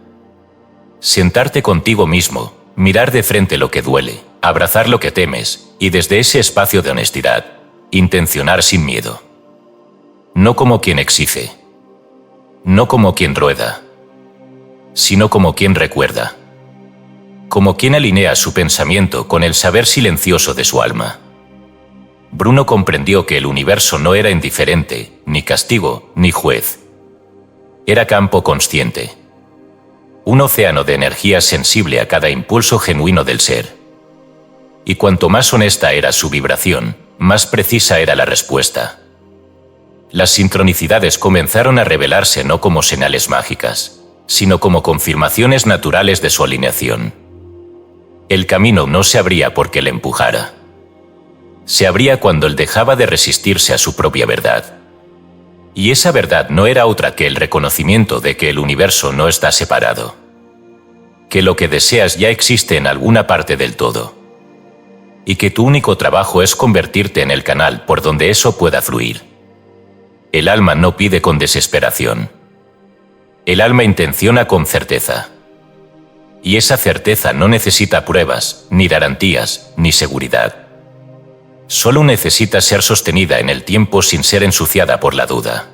Sentarte contigo mismo, mirar de frente lo que duele, abrazar lo que temes, y desde ese espacio de honestidad, intencionar sin miedo. No como quien exige. No como quien rueda. Sino como quien recuerda. Como quien alinea su pensamiento con el saber silencioso de su alma. Bruno comprendió que el universo no era indiferente, ni castigo, ni juez. Era campo consciente. Un océano de energía sensible a cada impulso genuino del ser. Y cuanto más honesta era su vibración, más precisa era la respuesta. Las sincronicidades comenzaron a revelarse no como señales mágicas, sino como confirmaciones naturales de su alineación. El camino no se abría porque le empujara. Se abría cuando él dejaba de resistirse a su propia verdad. Y esa verdad no era otra que el reconocimiento de que el universo no está separado. Que lo que deseas ya existe en alguna parte del todo. Y que tu único trabajo es convertirte en el canal por donde eso pueda fluir. El alma no pide con desesperación. El alma intenciona con certeza. Y esa certeza no necesita pruebas, ni garantías, ni seguridad. Solo necesita ser sostenida en el tiempo sin ser ensuciada por la duda.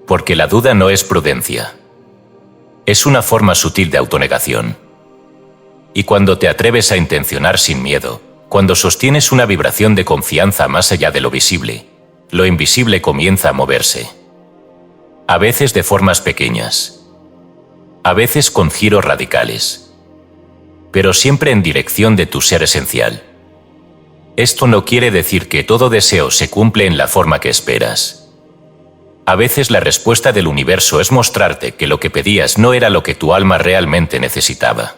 Porque la duda no es prudencia. Es una forma sutil de autonegación. Y cuando te atreves a intencionar sin miedo, cuando sostienes una vibración de confianza más allá de lo visible, lo invisible comienza a moverse. A veces de formas pequeñas. A veces con giros radicales. Pero siempre en dirección de tu ser esencial. Esto no quiere decir que todo deseo se cumple en la forma que esperas. A veces la respuesta del universo es mostrarte que lo que pedías no era lo que tu alma realmente necesitaba.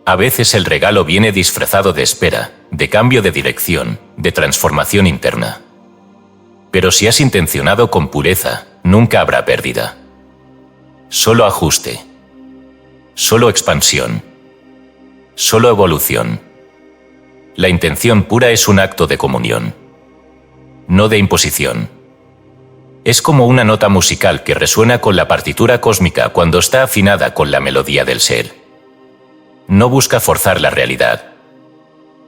A veces el regalo viene disfrazado de espera, de cambio de dirección, de transformación interna. Pero si has intencionado con pureza, nunca habrá pérdida. Solo ajuste. Solo expansión. Solo evolución. La intención pura es un acto de comunión. No de imposición. Es como una nota musical que resuena con la partitura cósmica cuando está afinada con la melodía del ser. No busca forzar la realidad.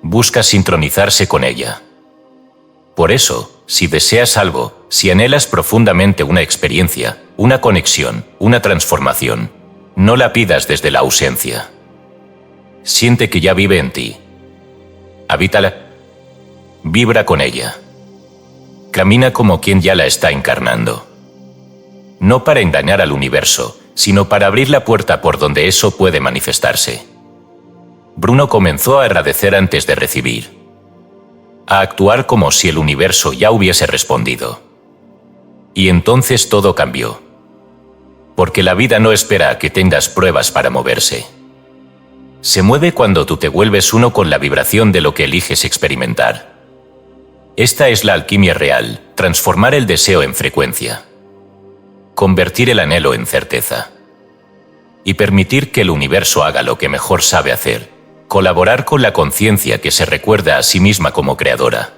Busca sincronizarse con ella. Por eso, si deseas algo, si anhelas profundamente una experiencia, una conexión, una transformación, no la pidas desde la ausencia. Siente que ya vive en ti. Habítala. Vibra con ella. Camina como quien ya la está encarnando. No para engañar al universo, sino para abrir la puerta por donde eso puede manifestarse. Bruno comenzó a agradecer antes de recibir. A actuar como si el universo ya hubiese respondido. Y entonces todo cambió. Porque la vida no espera a que tengas pruebas para moverse. Se mueve cuando tú te vuelves uno con la vibración de lo que eliges experimentar. Esta es la alquimia real, transformar el deseo en frecuencia. Convertir el anhelo en certeza. Y permitir que el universo haga lo que mejor sabe hacer, colaborar con la conciencia que se recuerda a sí misma como creadora.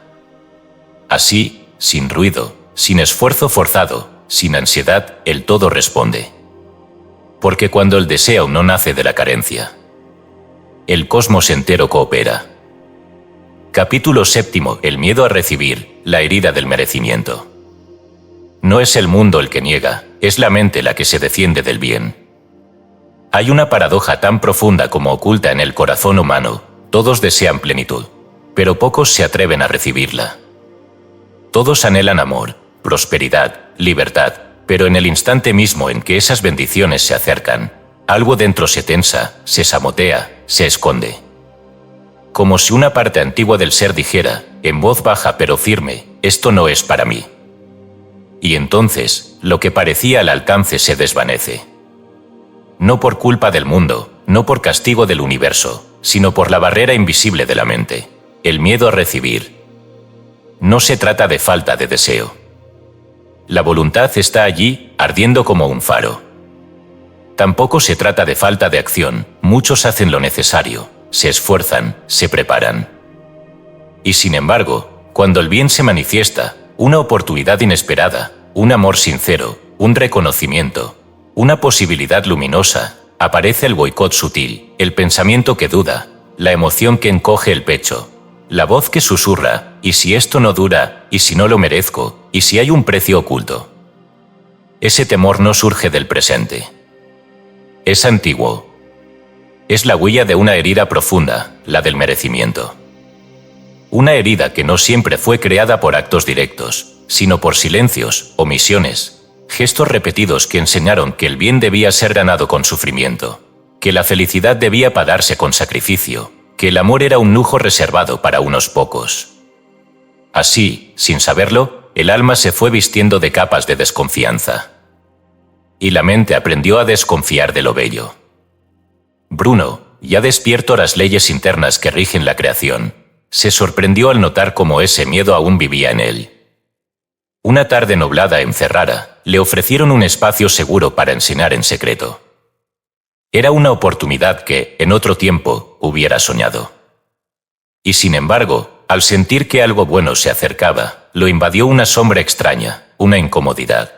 Así, sin ruido, sin esfuerzo forzado, sin ansiedad, el todo responde. Porque cuando el deseo no nace de la carencia, el cosmos entero coopera. Capítulo 7. El miedo a recibir, la herida del merecimiento. No es el mundo el que niega, es la mente la que se defiende del bien. Hay una paradoja tan profunda como oculta en el corazón humano: todos desean plenitud, pero pocos se atreven a recibirla. Todos anhelan amor, prosperidad, libertad, pero en el instante mismo en que esas bendiciones se acercan, algo dentro se tensa, se samotea, se esconde. Como si una parte antigua del ser dijera, en voz baja pero firme, esto no es para mí. Y entonces, lo que parecía al alcance se desvanece. No por culpa del mundo, no por castigo del universo, sino por la barrera invisible de la mente, el miedo a recibir. No se trata de falta de deseo. La voluntad está allí, ardiendo como un faro. Tampoco se trata de falta de acción, muchos hacen lo necesario, se esfuerzan, se preparan. Y sin embargo, cuando el bien se manifiesta, una oportunidad inesperada, un amor sincero, un reconocimiento, una posibilidad luminosa, aparece el boicot sutil, el pensamiento que duda, la emoción que encoge el pecho, la voz que susurra, ¿y si esto no dura? ¿Y si no lo merezco? ¿Y si hay un precio oculto? Ese temor no surge del presente. Es antiguo. Es la huella de una herida profunda, la del merecimiento. Una herida que no siempre fue creada por actos directos, sino por silencios, omisiones, gestos repetidos que enseñaron que el bien debía ser ganado con sufrimiento, que la felicidad debía pagarse con sacrificio, que el amor era un lujo reservado para unos pocos. Así, sin saberlo, el alma se fue vistiendo de capas de desconfianza. Y la mente aprendió a desconfiar de lo bello. Bruno, ya despierto a las leyes internas que rigen la creación, se sorprendió al notar cómo ese miedo aún vivía en él. Una tarde nublada en Ferrara, le ofrecieron un espacio seguro para enseñar en secreto. Era una oportunidad que, en otro tiempo, hubiera soñado. Y sin embargo, al sentir que algo bueno se acercaba, lo invadió una sombra extraña, una incomodidad.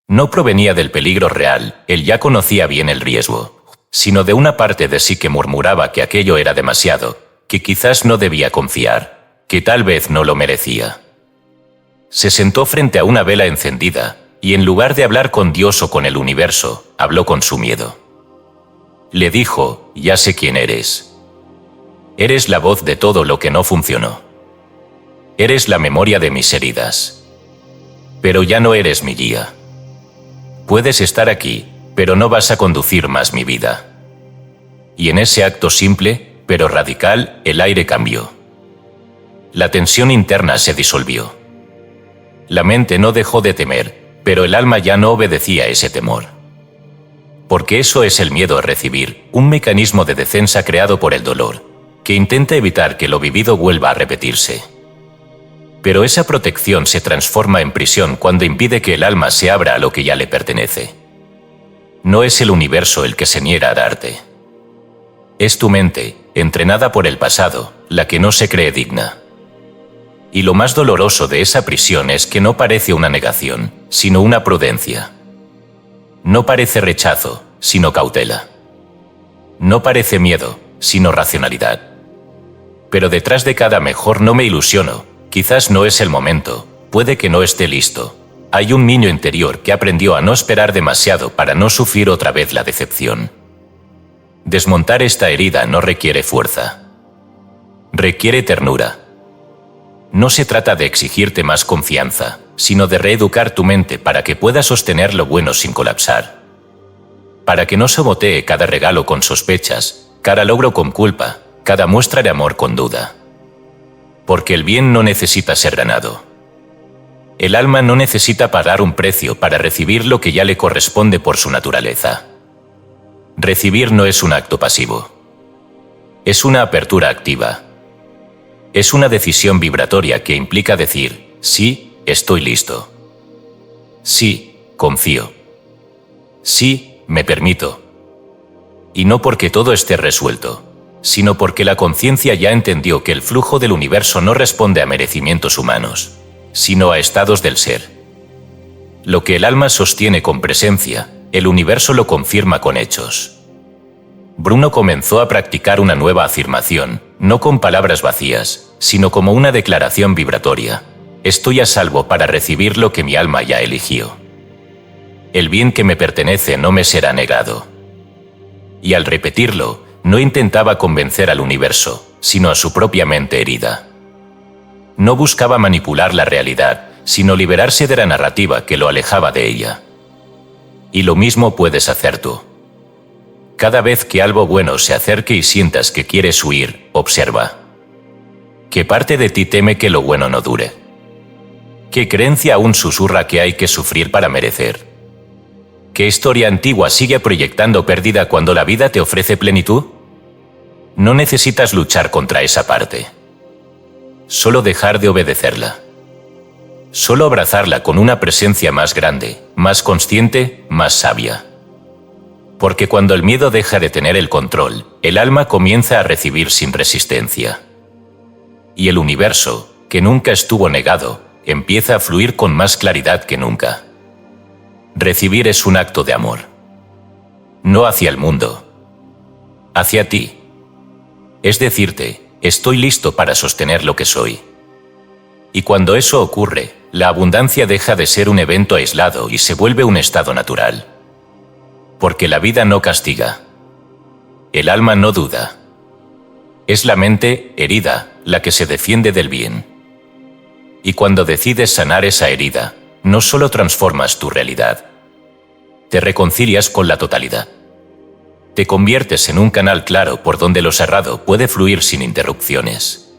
No provenía del peligro real, él ya conocía bien el riesgo, sino de una parte de sí que murmuraba que aquello era demasiado, que quizás no debía confiar, que tal vez no lo merecía. Se sentó frente a una vela encendida, y en lugar de hablar con Dios o con el universo, habló con su miedo. Le dijo, ya sé quién eres. Eres la voz de todo lo que no funcionó. Eres la memoria de mis heridas. Pero ya no eres mi guía. Puedes estar aquí, pero no vas a conducir más mi vida. Y en ese acto simple, pero radical, el aire cambió. La tensión interna se disolvió. La mente no dejó de temer, pero el alma ya no obedecía ese temor. Porque eso es el miedo a recibir, un mecanismo de defensa creado por el dolor, que intenta evitar que lo vivido vuelva a repetirse. Pero esa protección se transforma en prisión cuando impide que el alma se abra a lo que ya le pertenece. No es el universo el que se niega a darte. Es tu mente, entrenada por el pasado, la que no se cree digna. Y lo más doloroso de esa prisión es que no parece una negación, sino una prudencia. No parece rechazo, sino cautela. No parece miedo, sino racionalidad. Pero detrás de cada mejor no me ilusiono, quizás no es el momento, puede que no esté listo. Hay un niño interior que aprendió a no esperar demasiado para no sufrir otra vez la decepción. Desmontar esta herida no requiere fuerza. Requiere ternura. No se trata de exigirte más confianza, sino de reeducar tu mente para que pueda sostener lo bueno sin colapsar. Para que no sabotee cada regalo con sospechas, cada logro con culpa, cada muestra de amor con duda. Porque el bien no necesita ser ganado. El alma no necesita pagar un precio para recibir lo que ya le corresponde por su naturaleza. Recibir no es un acto pasivo. Es una apertura activa. Es una decisión vibratoria que implica decir, sí, estoy listo. Sí, confío. Sí, me permito. Y no porque todo esté resuelto, sino porque la conciencia ya entendió que el flujo del universo no responde a merecimientos humanos, sino a estados del ser. Lo que el alma sostiene con presencia, el universo lo confirma con hechos. Bruno comenzó a practicar una nueva afirmación, no con palabras vacías, sino como una declaración vibratoria. Estoy a salvo para recibir lo que mi alma ya eligió. El bien que me pertenece no me será negado. Y al repetirlo, no intentaba convencer al universo, sino a su propia mente herida. No buscaba manipular la realidad, sino liberarse de la narrativa que lo alejaba de ella. Y lo mismo puedes hacer tú. Cada vez que algo bueno se acerque y sientas que quieres huir, observa. ¿Qué parte de ti teme que lo bueno no dure? ¿Qué creencia aún susurra que hay que sufrir para merecer? ¿Qué historia antigua sigue proyectando pérdida cuando la vida te ofrece plenitud? No necesitas luchar contra esa parte. Solo dejar de obedecerla. Solo abrazarla con una presencia más grande, más consciente, más sabia. Porque cuando el miedo deja de tener el control, el alma comienza a recibir sin resistencia. Y el universo, que nunca estuvo negado, empieza a fluir con más claridad que nunca. Recibir es un acto de amor. No hacia el mundo. Hacia ti. Es decirte, estoy listo para sostener lo que soy. Y cuando eso ocurre, la abundancia deja de ser un evento aislado y se vuelve un estado natural. Porque la vida no castiga. El alma no duda. Es la mente, herida, la que se defiende del bien. Y cuando decides sanar esa herida, no solo transformas tu realidad. Te reconcilias con la totalidad. Te conviertes en un canal claro por donde lo sagrado puede fluir sin interrupciones.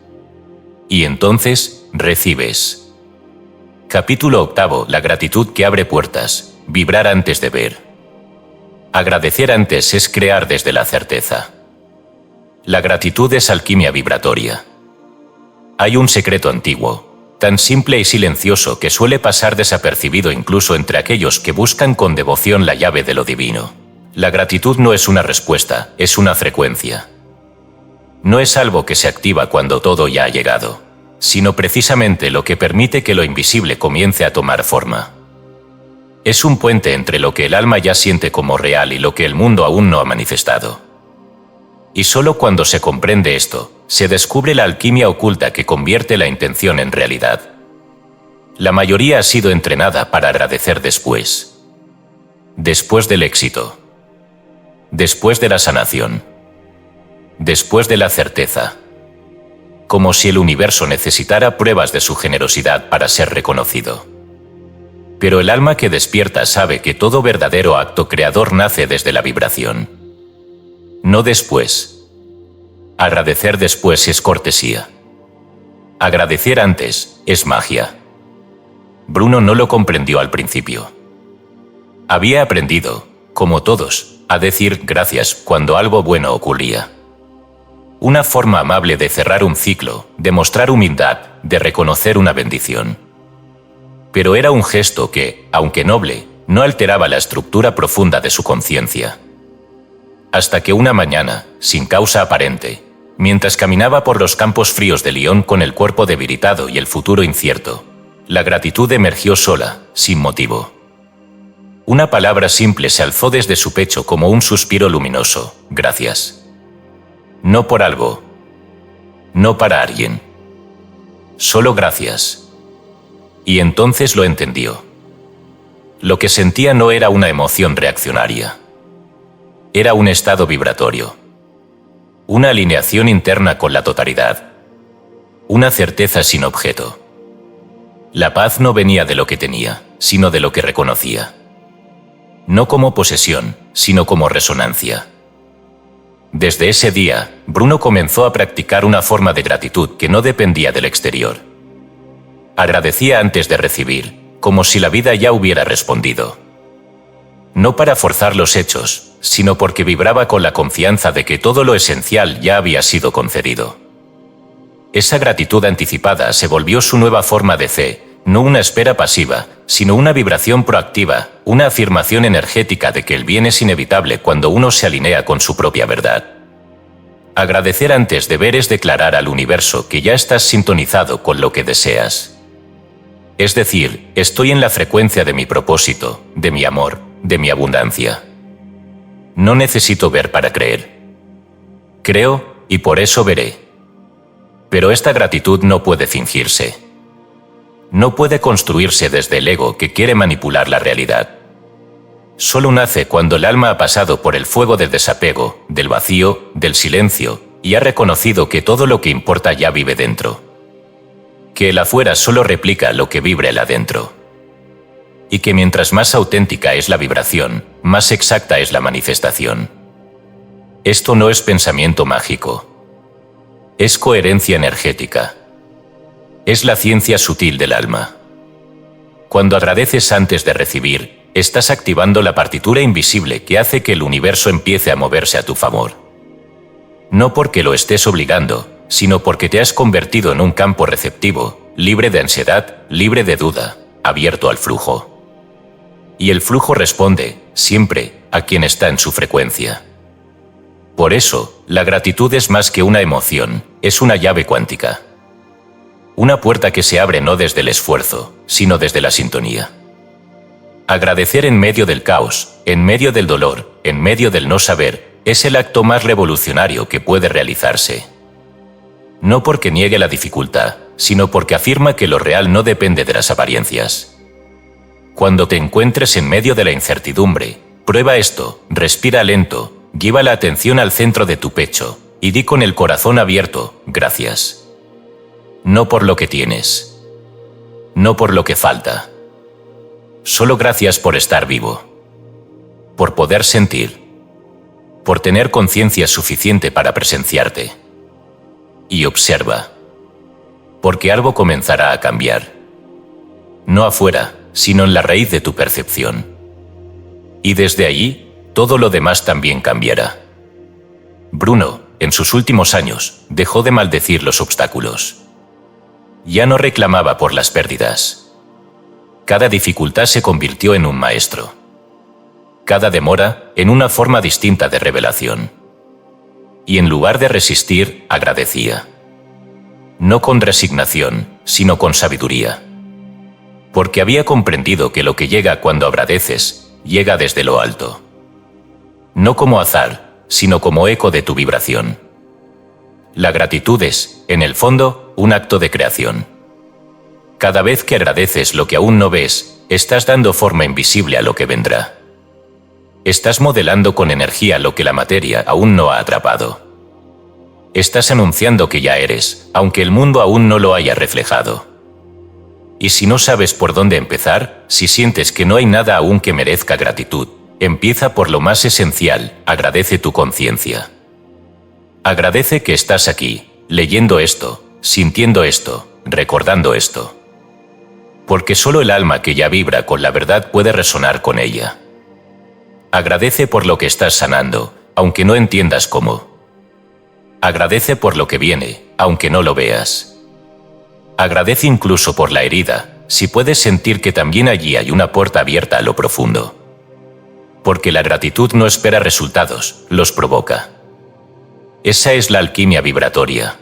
Y entonces, recibes. Capítulo 8. La gratitud que abre puertas. Vibrar antes de ver. Agradecer antes es crear desde la certeza. La gratitud es alquimia vibratoria. Hay un secreto antiguo, tan simple y silencioso que suele pasar desapercibido incluso entre aquellos que buscan con devoción la llave de lo divino. La gratitud no es una respuesta, es una frecuencia. No es algo que se activa cuando todo ya ha llegado, sino precisamente lo que permite que lo invisible comience a tomar forma. Es un puente entre lo que el alma ya siente como real y lo que el mundo aún no ha manifestado. Y solo cuando se comprende esto, se descubre la alquimia oculta que convierte la intención en realidad. La mayoría ha sido entrenada para agradecer después. Después del éxito. Después de la sanación. Después de la certeza. Como si el universo necesitara pruebas de su generosidad para ser reconocido. Pero el alma que despierta sabe que todo verdadero acto creador nace desde la vibración. No después. Agradecer después es cortesía. Agradecer antes es magia. Bruno no lo comprendió al principio. Había aprendido, como todos, a decir gracias cuando algo bueno ocurría. Una forma amable de cerrar un ciclo, de mostrar humildad, de reconocer una bendición. Pero era un gesto que, aunque noble, no alteraba la estructura profunda de su conciencia. Hasta que una mañana, sin causa aparente, mientras caminaba por los campos fríos de Lyon con el cuerpo debilitado y el futuro incierto, la gratitud emergió sola, sin motivo. Una palabra simple se alzó desde su pecho como un suspiro luminoso: gracias. No por algo. No para alguien. Solo gracias. Y entonces lo entendió. Lo que sentía no era una emoción reaccionaria. era un estado vibratorio. Una alineación interna con la totalidad. Una certeza sin objeto. La paz no venía de lo que tenía, sino de lo que reconocía. No como posesión, sino como resonancia. Desde ese día, Bruno comenzó a practicar una forma de gratitud que no dependía del exterior. Agradecía antes de recibir, como si la vida ya hubiera respondido. No para forzar los hechos, sino porque vibraba con la confianza de que todo lo esencial ya había sido concedido. Esa gratitud anticipada se volvió su nueva forma de fe, no una espera pasiva, sino una vibración proactiva, una afirmación energética de que el bien es inevitable cuando uno se alinea con su propia verdad. Agradecer antes de ver es declarar al universo que ya estás sintonizado con lo que deseas. Es decir, estoy en la frecuencia de mi propósito, de mi amor, de mi abundancia. No necesito ver para creer. Creo, y por eso veré. Pero esta gratitud no puede fingirse. No puede construirse desde el ego que quiere manipular la realidad. Solo nace cuando el alma ha pasado por el fuego del desapego, del vacío, del silencio, y ha reconocido que todo lo que importa ya vive dentro. Que el afuera solo replica lo que vibra el adentro. Y que mientras más auténtica es la vibración, más exacta es la manifestación. Esto no es pensamiento mágico. Es coherencia energética. Es la ciencia sutil del alma. Cuando agradeces antes de recibir, estás activando la partitura invisible que hace que el universo empiece a moverse a tu favor. No porque lo estés obligando, sino porque te has convertido en un campo receptivo, libre de ansiedad, libre de duda, abierto al flujo. Y el flujo responde, siempre, a quien está en su frecuencia. Por eso, la gratitud es más que una emoción, es una llave cuántica. Una puerta que se abre no desde el esfuerzo, sino desde la sintonía. Agradecer en medio del caos, en medio del dolor, en medio del no saber, es el acto más revolucionario que puede realizarse. No porque niegue la dificultad, sino porque afirma que lo real no depende de las apariencias. Cuando te encuentres en medio de la incertidumbre, prueba esto, respira lento, lleva la atención al centro de tu pecho, y di con el corazón abierto, gracias. No por lo que tienes. No por lo que falta. Solo gracias por estar vivo. Por poder sentir. Por tener conciencia suficiente para presenciarte. Y observa. Porque algo comenzará a cambiar. No afuera, sino en la raíz de tu percepción. Y desde allí, todo lo demás también cambiará. Bruno, en sus últimos años, dejó de maldecir los obstáculos. Ya no reclamaba por las pérdidas. Cada dificultad se convirtió en un maestro. Cada demora, en una forma distinta de revelación. Y en lugar de resistir, agradecía. No con resignación, sino con sabiduría. Porque había comprendido que lo que llega cuando agradeces, llega desde lo alto. No como azar, sino como eco de tu vibración. La gratitud es, en el fondo, un acto de creación. Cada vez que agradeces lo que aún no ves, estás dando forma invisible a lo que vendrá. Estás modelando con energía lo que la materia aún no ha atrapado. Estás anunciando que ya eres, aunque el mundo aún no lo haya reflejado. Y si no sabes por dónde empezar, si sientes que no hay nada aún que merezca gratitud, empieza por lo más esencial, agradece tu conciencia. Agradece que estás aquí, leyendo esto, sintiendo esto, recordando esto. Porque solo el alma que ya vibra con la verdad puede resonar con ella. Agradece por lo que estás sanando, aunque no entiendas cómo. Agradece por lo que viene, aunque no lo veas. Agradece incluso por la herida, si puedes sentir que también allí hay una puerta abierta a lo profundo. Porque la gratitud no espera resultados, los provoca. Esa es la alquimia vibratoria.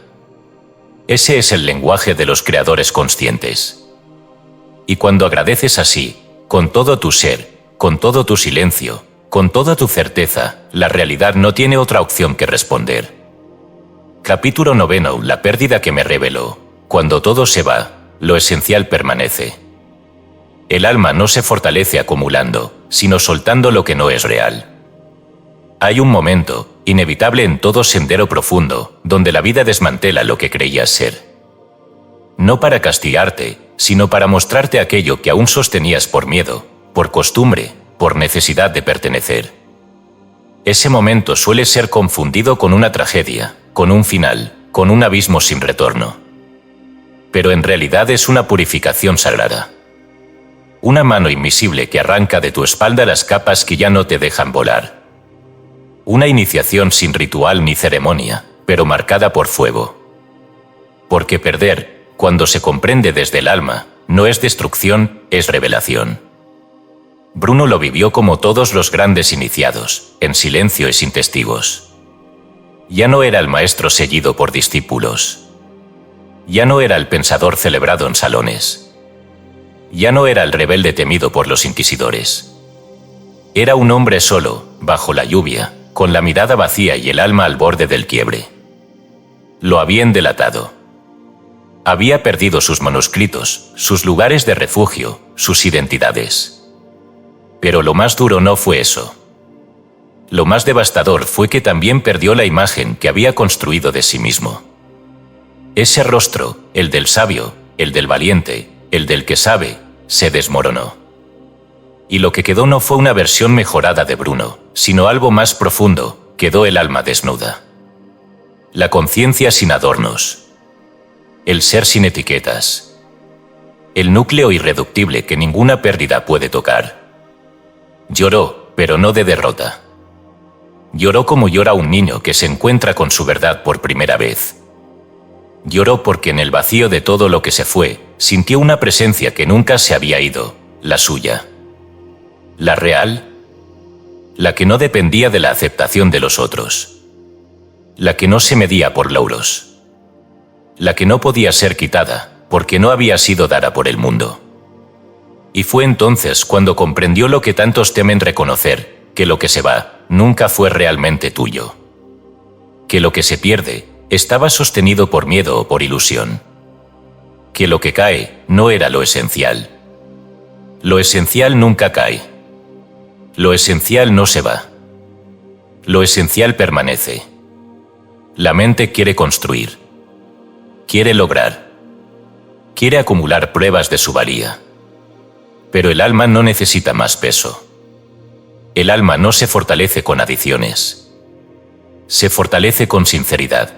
Ese es el lenguaje de los creadores conscientes. Y cuando agradeces así, con todo tu ser, con todo tu silencio, con toda tu certeza, la realidad no tiene otra opción que responder. Capítulo 9. La pérdida que me reveló. Cuando todo se va, lo esencial permanece. El alma no se fortalece acumulando, sino soltando lo que no es real. Hay un momento, inevitable en todo sendero profundo, donde la vida desmantela lo que creías ser. No para castigarte, sino para mostrarte aquello que aún sostenías por miedo, por costumbre, por necesidad de pertenecer. Ese momento suele ser confundido con una tragedia, con un final, con un abismo sin retorno. Pero en realidad es una purificación sagrada. Una mano invisible que arranca de tu espalda las capas que ya no te dejan volar. Una iniciación sin ritual ni ceremonia, pero marcada por fuego. Porque perder, cuando se comprende desde el alma, no es destrucción, es revelación. Bruno lo vivió como todos los grandes iniciados, en silencio y sin testigos. Ya no era el maestro seguido por discípulos. Ya no era el pensador celebrado en salones. Ya no era el rebelde temido por los inquisidores. Era un hombre solo, bajo la lluvia, con la mirada vacía y el alma al borde del quiebre. Lo habían delatado. Había perdido sus manuscritos, sus lugares de refugio, sus identidades. Pero lo más duro no fue eso. Lo más devastador fue que también perdió la imagen que había construido de sí mismo. Ese rostro, el del sabio, el del valiente, el del que sabe, se desmoronó. Y lo que quedó no fue una versión mejorada de Bruno, sino algo más profundo, quedó el alma desnuda. La conciencia sin adornos. El ser sin etiquetas. El núcleo irreductible que ninguna pérdida puede tocar. Lloró, pero no de derrota. Lloró como llora un niño que se encuentra con su verdad por primera vez. Lloró porque en el vacío de todo lo que se fue, sintió una presencia que nunca se había ido, la suya. La real. La que no dependía de la aceptación de los otros. La que no se medía por lauros. La que no podía ser quitada, porque no había sido dada por el mundo. Y fue entonces cuando comprendió lo que tantos temen reconocer, que lo que se va, nunca fue realmente tuyo. Que lo que se pierde, estaba sostenido por miedo o por ilusión. Que lo que cae, no era lo esencial. Lo esencial nunca cae. Lo esencial no se va. Lo esencial permanece. La mente quiere construir. Quiere lograr. Quiere acumular pruebas de su valía. Pero el alma no necesita más peso. El alma no se fortalece con adiciones. Se fortalece con sinceridad.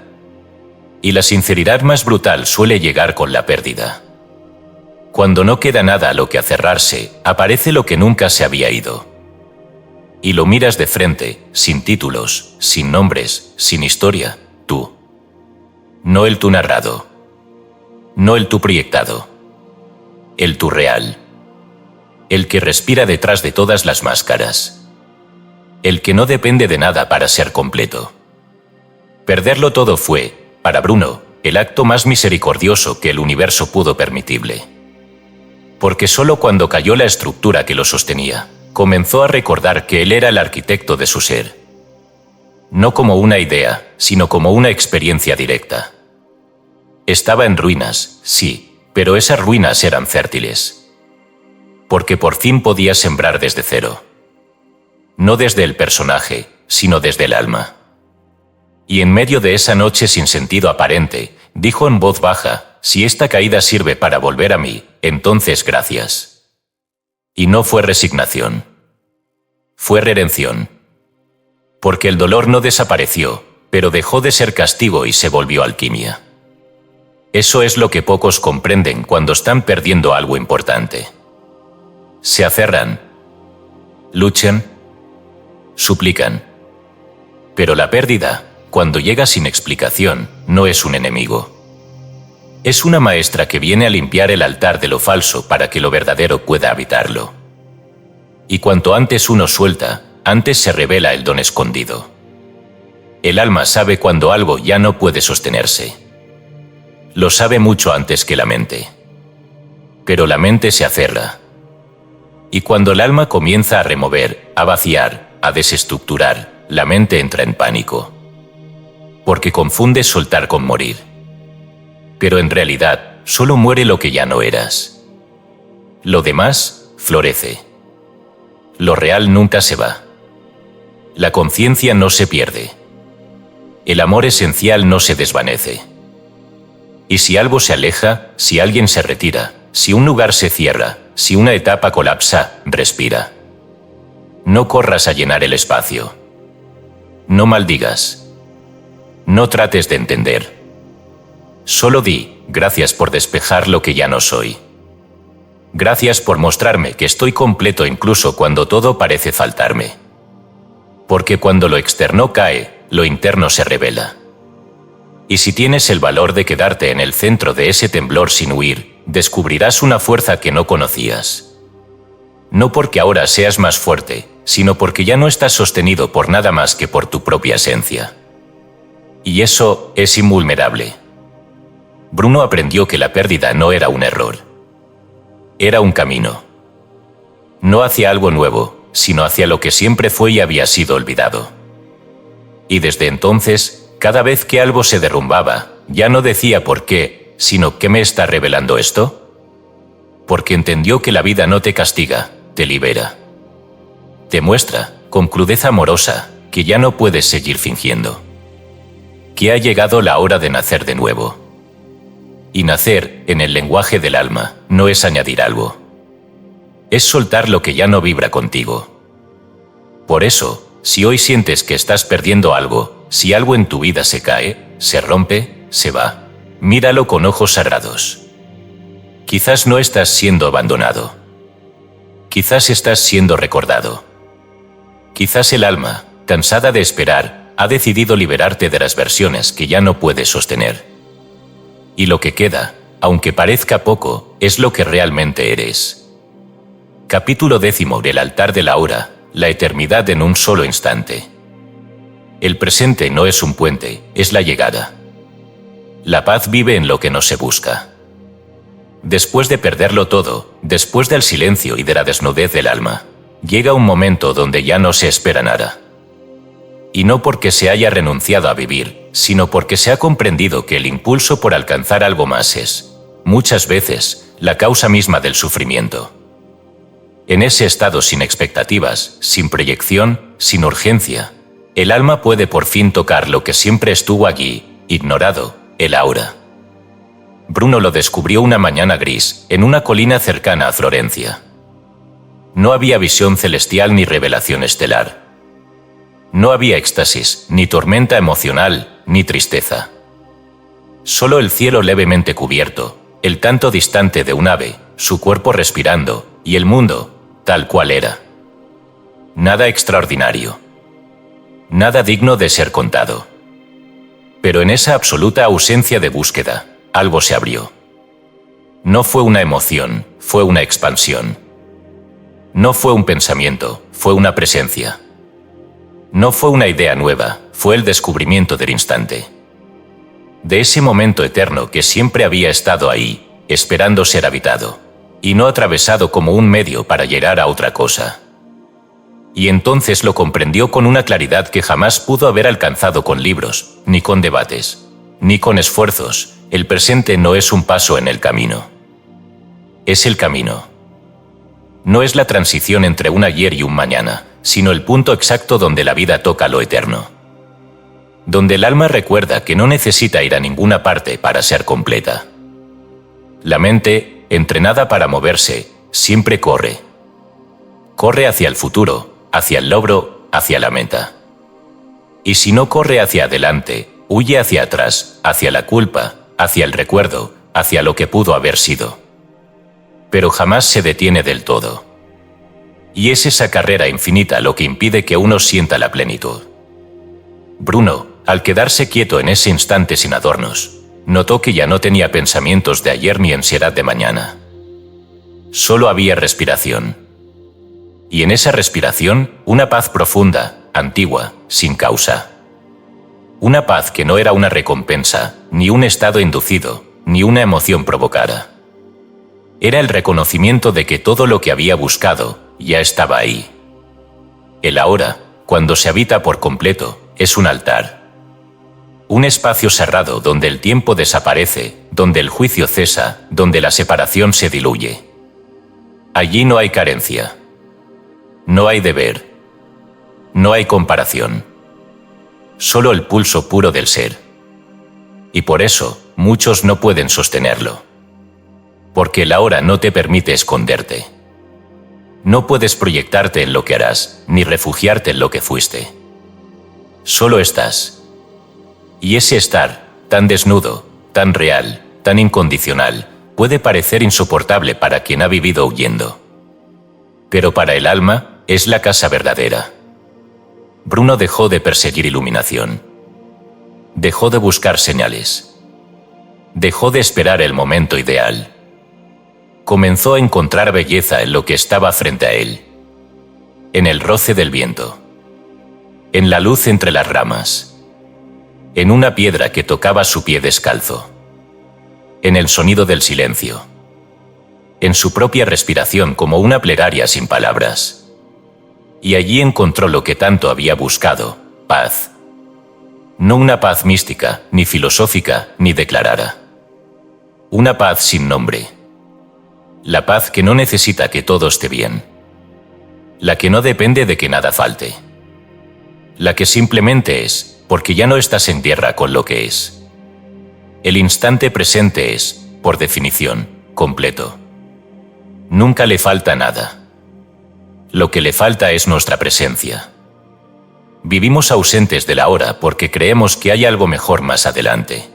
Y la sinceridad más brutal suele llegar con la pérdida. Cuando no queda nada a lo que aferrarse, aparece lo que nunca se había ido. Y lo miras de frente, sin títulos, sin nombres, sin historia, tú. No el tú narrado. No el tú proyectado. El tú real. El que respira detrás de todas las máscaras. El que no depende de nada para ser completo. Perderlo todo fue, para Bruno, el acto más misericordioso que el universo pudo permitirle. Porque solo cuando cayó la estructura que lo sostenía, comenzó a recordar que él era el arquitecto de su ser. No como una idea, sino como una experiencia directa. Estaba en ruinas, sí, pero esas ruinas eran fértiles. Porque por fin podía sembrar desde cero. No desde el personaje, sino desde el alma. Y en medio de esa noche sin sentido aparente, dijo en voz baja: si esta caída sirve para volver a mí, entonces gracias. Y no fue resignación. Fue redención. Porque el dolor no desapareció, pero dejó de ser castigo y se volvió alquimia. Eso es lo que pocos comprenden cuando están perdiendo algo importante. Se aferran. Luchan. Suplican. Pero la pérdida, cuando llega sin explicación, no es un enemigo. Es una maestra que viene a limpiar el altar de lo falso para que lo verdadero pueda habitarlo. Y cuanto antes uno suelta, antes se revela el don escondido. El alma sabe cuando algo ya no puede sostenerse. Lo sabe mucho antes que la mente. Pero la mente se aferra. Y cuando el alma comienza a remover, a vaciar, a desestructurar, la mente entra en pánico. Porque confunde soltar con morir. Pero en realidad, solo muere lo que ya no eras. Lo demás, florece. Lo real nunca se va. La conciencia no se pierde. El amor esencial no se desvanece. Y si algo se aleja, si alguien se retira, si un lugar se cierra, si una etapa colapsa, respira. No corras a llenar el espacio. No maldigas. No trates de entender. Solo di, gracias por despejar lo que ya no soy. Gracias por mostrarme que estoy completo incluso cuando todo parece faltarme. Porque cuando lo externo cae, lo interno se revela. Y si tienes el valor de quedarte en el centro de ese temblor sin huir, descubrirás una fuerza que no conocías. No porque ahora seas más fuerte, sino porque ya no estás sostenido por nada más que por tu propia esencia. Y eso es invulnerable. Bruno aprendió que la pérdida no era un error. Era un camino. No hacia algo nuevo, sino hacia lo que siempre fue y había sido olvidado. Y desde entonces, cada vez que algo se derrumbaba, ya no decía por qué, sino ¿qué me está revelando esto? Porque entendió que la vida no te castiga, te libera. Te muestra, con crudeza amorosa, que ya no puedes seguir fingiendo. Que ha llegado la hora de nacer de nuevo. Y nacer, en el lenguaje del alma, no es añadir algo. Es soltar lo que ya no vibra contigo. Por eso, si hoy sientes que estás perdiendo algo, si algo en tu vida se cae, se rompe, se va, míralo con ojos sagrados. Quizás no estás siendo abandonado. Quizás estás siendo recordado. Quizás el alma, cansada de esperar, ha decidido liberarte de las versiones que ya no puedes sostener. Y lo que queda, aunque parezca poco, es lo que realmente eres. Capítulo 10 del altar de la hora, la eternidad en un solo instante. El presente no es un puente, es la llegada. La paz vive en lo que no se busca. Después de perderlo todo, después del silencio y de la desnudez del alma, llega un momento donde ya no se espera nada. Y no porque se haya renunciado a vivir, sino porque se ha comprendido que el impulso por alcanzar algo más es, muchas veces, la causa misma del sufrimiento. En ese estado sin expectativas, sin proyección, sin urgencia, el alma puede por fin tocar lo que siempre estuvo allí, ignorado, el aura. Bruno lo descubrió una mañana gris, en una colina cercana a Florencia. No había visión celestial ni revelación estelar. No había éxtasis, ni tormenta emocional, ni tristeza. Solo el cielo levemente cubierto, el canto distante de un ave, su cuerpo respirando, y el mundo, tal cual era. Nada extraordinario. Nada digno de ser contado. Pero en esa absoluta ausencia de búsqueda, algo se abrió. No fue una emoción, fue una expansión. No fue un pensamiento, fue una presencia. No fue una idea nueva, fue el descubrimiento del instante. De ese momento eterno que siempre había estado ahí, esperando ser habitado, y no atravesado como un medio para llegar a otra cosa. Y entonces lo comprendió con una claridad que jamás pudo haber alcanzado con libros, ni con debates, ni con esfuerzos. El presente no es un paso en el camino. Es el camino. No es la transición entre un ayer y un mañana, sino el punto exacto donde la vida toca lo eterno. Donde el alma recuerda que no necesita ir a ninguna parte para ser completa. La mente, entrenada para moverse, siempre corre. Corre hacia el futuro, hacia el logro, hacia la meta. Y si no corre hacia adelante, huye hacia atrás, hacia la culpa, hacia el recuerdo, hacia lo que pudo haber sido. Pero jamás se detiene del todo. Y es esa carrera infinita lo que impide que uno sienta la plenitud. Bruno, al quedarse quieto en ese instante sin adornos, notó que ya no tenía pensamientos de ayer ni ansiedad de mañana. Solo había respiración. Y en esa respiración, una paz profunda, antigua, sin causa. Una paz que no era una recompensa, ni un estado inducido, ni una emoción provocada. Era el reconocimiento de que todo lo que había buscado, ya estaba ahí. El ahora, cuando se habita por completo, es un altar. Un espacio cerrado donde el tiempo desaparece, donde el juicio cesa, donde la separación se diluye. Allí no hay carencia. No hay deber. no hay comparación. Solo el pulso puro del ser. Y por eso, muchos no pueden sostenerlo. Porque el ahora no te permite esconderte. No puedes proyectarte en lo que harás, ni refugiarte en lo que fuiste. Solo estás. Y ese estar, tan desnudo, tan real, tan incondicional, puede parecer insoportable para quien ha vivido huyendo. Pero para el alma, es la casa verdadera. Bruno dejó de perseguir iluminación. Dejó de buscar señales. Dejó de esperar el momento ideal. Comenzó a encontrar belleza en lo que estaba frente a él. En el roce del viento. En la luz entre las ramas. En una piedra que tocaba su pie descalzo. En el sonido del silencio. En su propia respiración como una plegaria sin palabras. Y allí encontró lo que tanto había buscado, paz. No una paz mística, ni filosófica, ni declarada. Una paz sin nombre. La paz que no necesita que todo esté bien. La que no depende de que nada falte. La que simplemente es, porque ya no estás en guerra con lo que es. El instante presente es, por definición, completo. Nunca le falta nada. Lo que le falta es nuestra presencia. Vivimos ausentes del ahora porque creemos que hay algo mejor más adelante.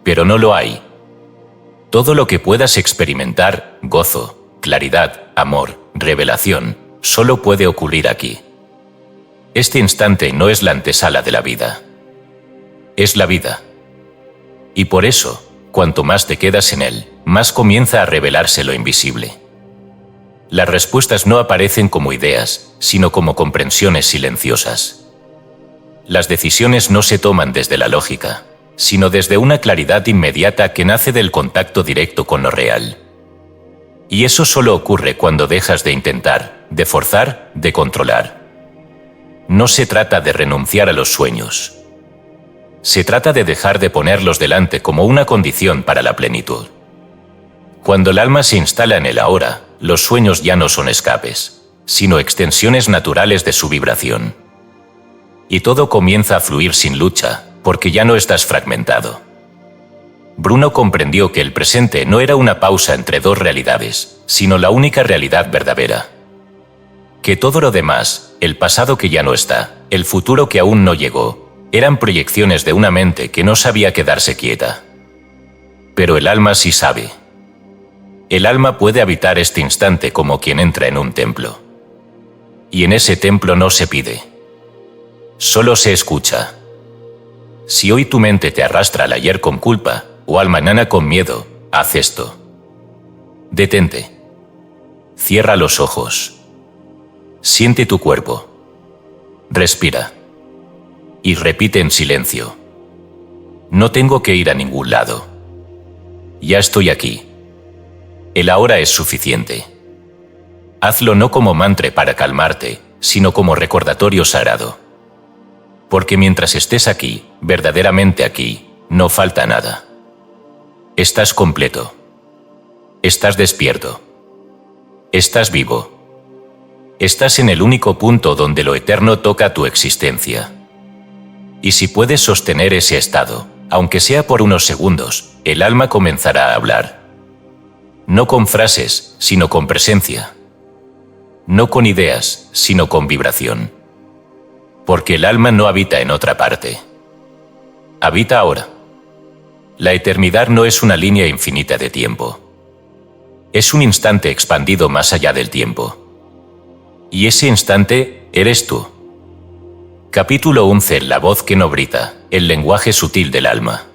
Pero no lo hay. Todo lo que puedas experimentar, gozo, claridad, amor, revelación, solo puede ocurrir aquí. Este instante no es la antesala de la vida. Es la vida. Y por eso, cuanto más te quedas en él, más comienza a revelarse lo invisible. Las respuestas no aparecen como ideas, sino como comprensiones silenciosas. Las decisiones no se toman desde la lógica, sino desde una claridad inmediata que nace del contacto directo con lo real. Y eso solo ocurre cuando dejas de intentar, de forzar, de controlar. No se trata de renunciar a los sueños. Se trata de dejar de ponerlos delante como una condición para la plenitud. Cuando el alma se instala en el ahora, los sueños ya no son escapes, sino extensiones naturales de su vibración. Y todo comienza a fluir sin lucha, porque ya no estás fragmentado. Bruno comprendió que el presente no era una pausa entre dos realidades, sino la única realidad verdadera. Que todo lo demás, el pasado que ya no está, el futuro que aún no llegó, eran proyecciones de una mente que no sabía quedarse quieta. Pero el alma sí sabe. El alma puede habitar este instante como quien entra en un templo. Y en ese templo no se pide. Solo se escucha. Si hoy tu mente te arrastra al ayer con culpa, o al mañana con miedo, haz esto. Detente. Cierra los ojos. Siente tu cuerpo. Respira. Y repite en silencio. No tengo que ir a ningún lado. Ya estoy aquí. El ahora es suficiente. Hazlo no como mantra para calmarte, sino como recordatorio sagrado. Porque mientras estés aquí, verdaderamente aquí, no falta nada. Estás completo. Estás despierto. Estás vivo. Estás en el único punto donde lo eterno toca tu existencia. Y si puedes sostener ese estado, aunque sea por unos segundos, el alma comenzará a hablar. No con frases, sino con presencia. No con ideas, sino con vibración. Porque el alma no habita en otra parte. Habita ahora. La eternidad no es una línea infinita de tiempo. Es un instante expandido más allá del tiempo. Y ese instante eres tú. Capítulo 11. La voz que no grita, el lenguaje sutil del alma.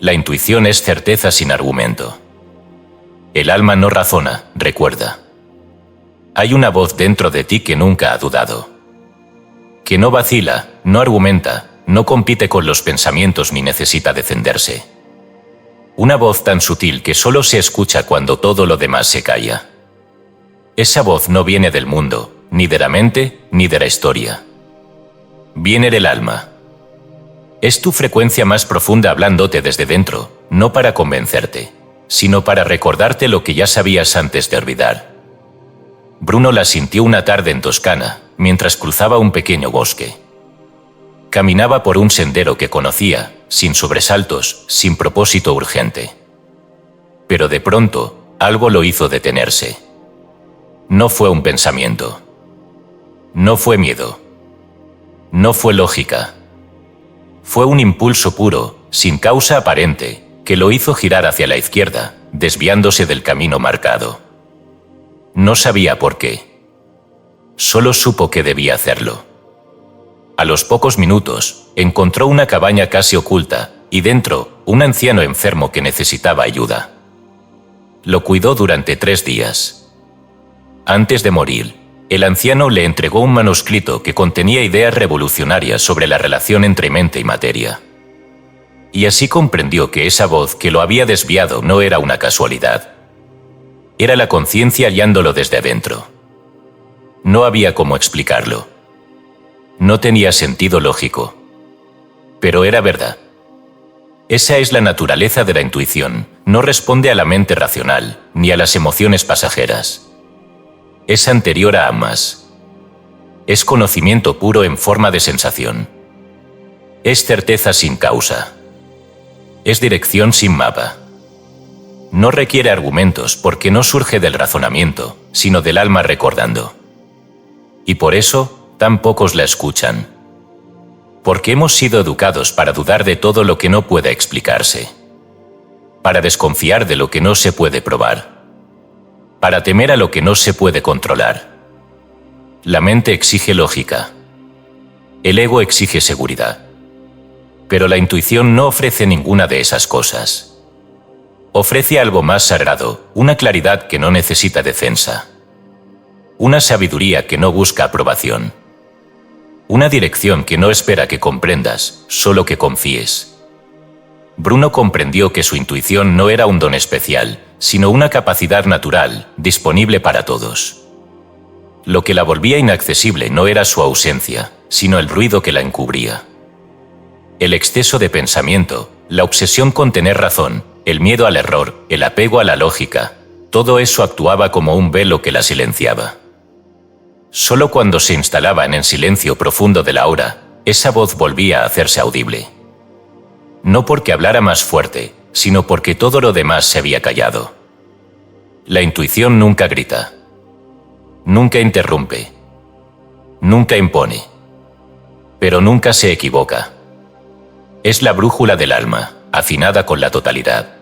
La intuición es certeza sin argumento. El alma no razona, recuerda. Hay una voz dentro de ti que nunca ha dudado. Que no vacila, no argumenta, no compite con los pensamientos ni necesita defenderse. Una voz tan sutil que solo se escucha cuando todo lo demás se calla. Esa voz no viene del mundo, ni de la mente, ni de la historia. Viene del alma. Es tu frecuencia más profunda hablándote desde dentro, no para convencerte, sino para recordarte lo que ya sabías antes de olvidar. Bruno la sintió una tarde en Toscana, mientras cruzaba un pequeño bosque. Caminaba por un sendero que conocía, sin sobresaltos, sin propósito urgente. Pero de pronto, algo lo hizo detenerse. No fue un pensamiento. No fue miedo. No fue lógica. Fue un impulso puro, sin causa aparente, que lo hizo girar hacia la izquierda, desviándose del camino marcado. No sabía por qué. Solo supo que debía hacerlo. A los pocos minutos, encontró una cabaña casi oculta, y dentro, un anciano enfermo que necesitaba ayuda. Lo cuidó durante 3 días. Antes de morir, el anciano le entregó un manuscrito que contenía ideas revolucionarias sobre la relación entre mente y materia. Y así comprendió que esa voz que lo había desviado no era una casualidad. Era la conciencia hallándolo desde adentro. No había cómo explicarlo. No tenía sentido lógico. Pero era verdad. Esa es la naturaleza de la intuición, no responde a la mente racional, ni a las emociones pasajeras. Es anterior a ambas. Es conocimiento puro en forma de sensación. Es certeza sin causa. Es dirección sin mapa. No requiere argumentos porque no surge del razonamiento, sino del alma recordando. Y por eso, tan pocos la escuchan. Porque hemos sido educados para dudar de todo lo que no pueda explicarse. Para desconfiar de lo que no se puede probar. Para temer a lo que no se puede controlar. La mente exige lógica. El ego exige seguridad. Pero la intuición no ofrece ninguna de esas cosas. Ofrece algo más sagrado, una claridad que no necesita defensa. Una sabiduría que no busca aprobación. Una dirección que no espera que comprendas, solo que confíes. Bruno comprendió que su intuición no era un don especial, sino una capacidad natural, disponible para todos. Lo que la volvía inaccesible no era su ausencia, sino el ruido que la encubría. El exceso de pensamiento, la obsesión con tener razón, el miedo al error, el apego a la lógica, todo eso actuaba como un velo que la silenciaba. Solo cuando se instalaban en silencio profundo de la hora, esa voz volvía a hacerse audible. No porque hablara más fuerte, sino porque todo lo demás se había callado. La intuición nunca grita. Nunca interrumpe. Nunca impone. Pero nunca se equivoca. Es la brújula del alma, afinada con la totalidad.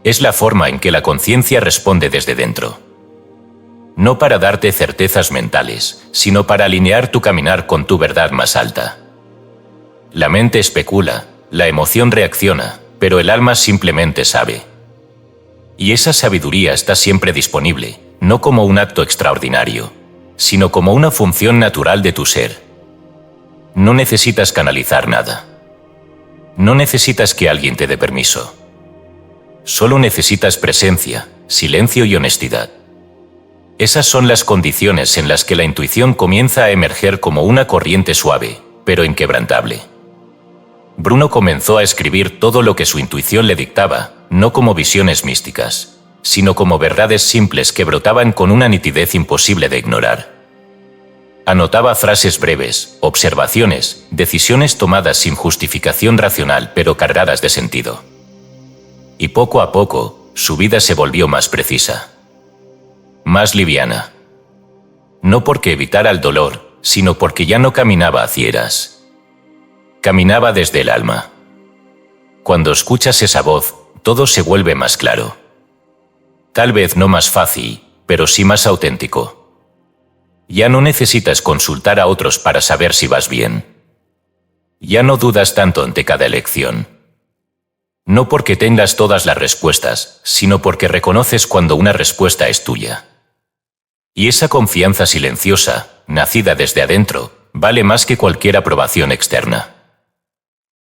Es la forma en que la conciencia responde desde dentro. No para darte certezas mentales, sino para alinear tu caminar con tu verdad más alta. La mente especula, la emoción reacciona, pero el alma simplemente sabe. Y esa sabiduría está siempre disponible, no como un acto extraordinario, sino como una función natural de tu ser. No necesitas canalizar nada. No necesitas que alguien te dé permiso. Solo necesitas presencia, silencio y honestidad. Esas son las condiciones en las que la intuición comienza a emerger como una corriente suave, pero inquebrantable. Bruno comenzó a escribir todo lo que su intuición le dictaba, no como visiones místicas, sino como verdades simples que brotaban con una nitidez imposible de ignorar. Anotaba frases breves, observaciones, decisiones tomadas sin justificación racional pero cargadas de sentido. Y poco a poco, su vida se volvió más precisa. Más liviana. No porque evitara el dolor, sino porque ya no caminaba a ciegas. Caminaba desde el alma. Cuando escuchas esa voz, todo se vuelve más claro. Tal vez no más fácil, pero sí más auténtico. Ya no necesitas consultar a otros para saber si vas bien. Ya no dudas tanto ante cada elección. No porque tengas todas las respuestas, sino porque reconoces cuando una respuesta es tuya. Y esa confianza silenciosa, nacida desde adentro, vale más que cualquier aprobación externa.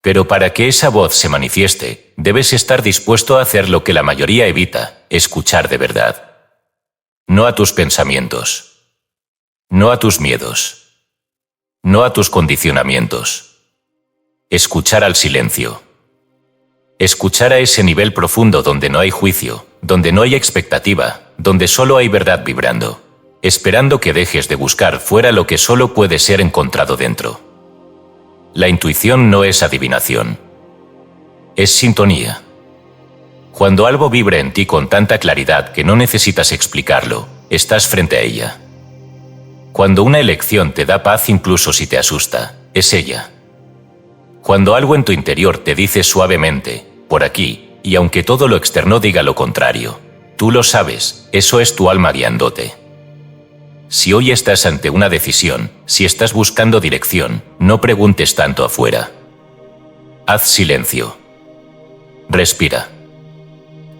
Pero para que esa voz se manifieste, debes estar dispuesto a hacer lo que la mayoría evita, escuchar de verdad. No a tus pensamientos. No a tus miedos. No a tus condicionamientos. Escuchar al silencio. Escuchar a ese nivel profundo donde no hay juicio, donde no hay expectativa, donde solo hay verdad vibrando. esperando que dejes de buscar fuera lo que solo puede ser encontrado dentro. La intuición no es adivinación. Es sintonía. Cuando algo vibra en ti con tanta claridad que no necesitas explicarlo, estás frente a ella. Cuando una elección te da paz incluso si te asusta, es ella. Cuando algo en tu interior te dice suavemente, por aquí, y aunque todo lo externo diga lo contrario, tú lo sabes, eso es tu alma guiándote. Si hoy estás ante una decisión, si estás buscando dirección, no preguntes tanto afuera. Haz silencio. Respira.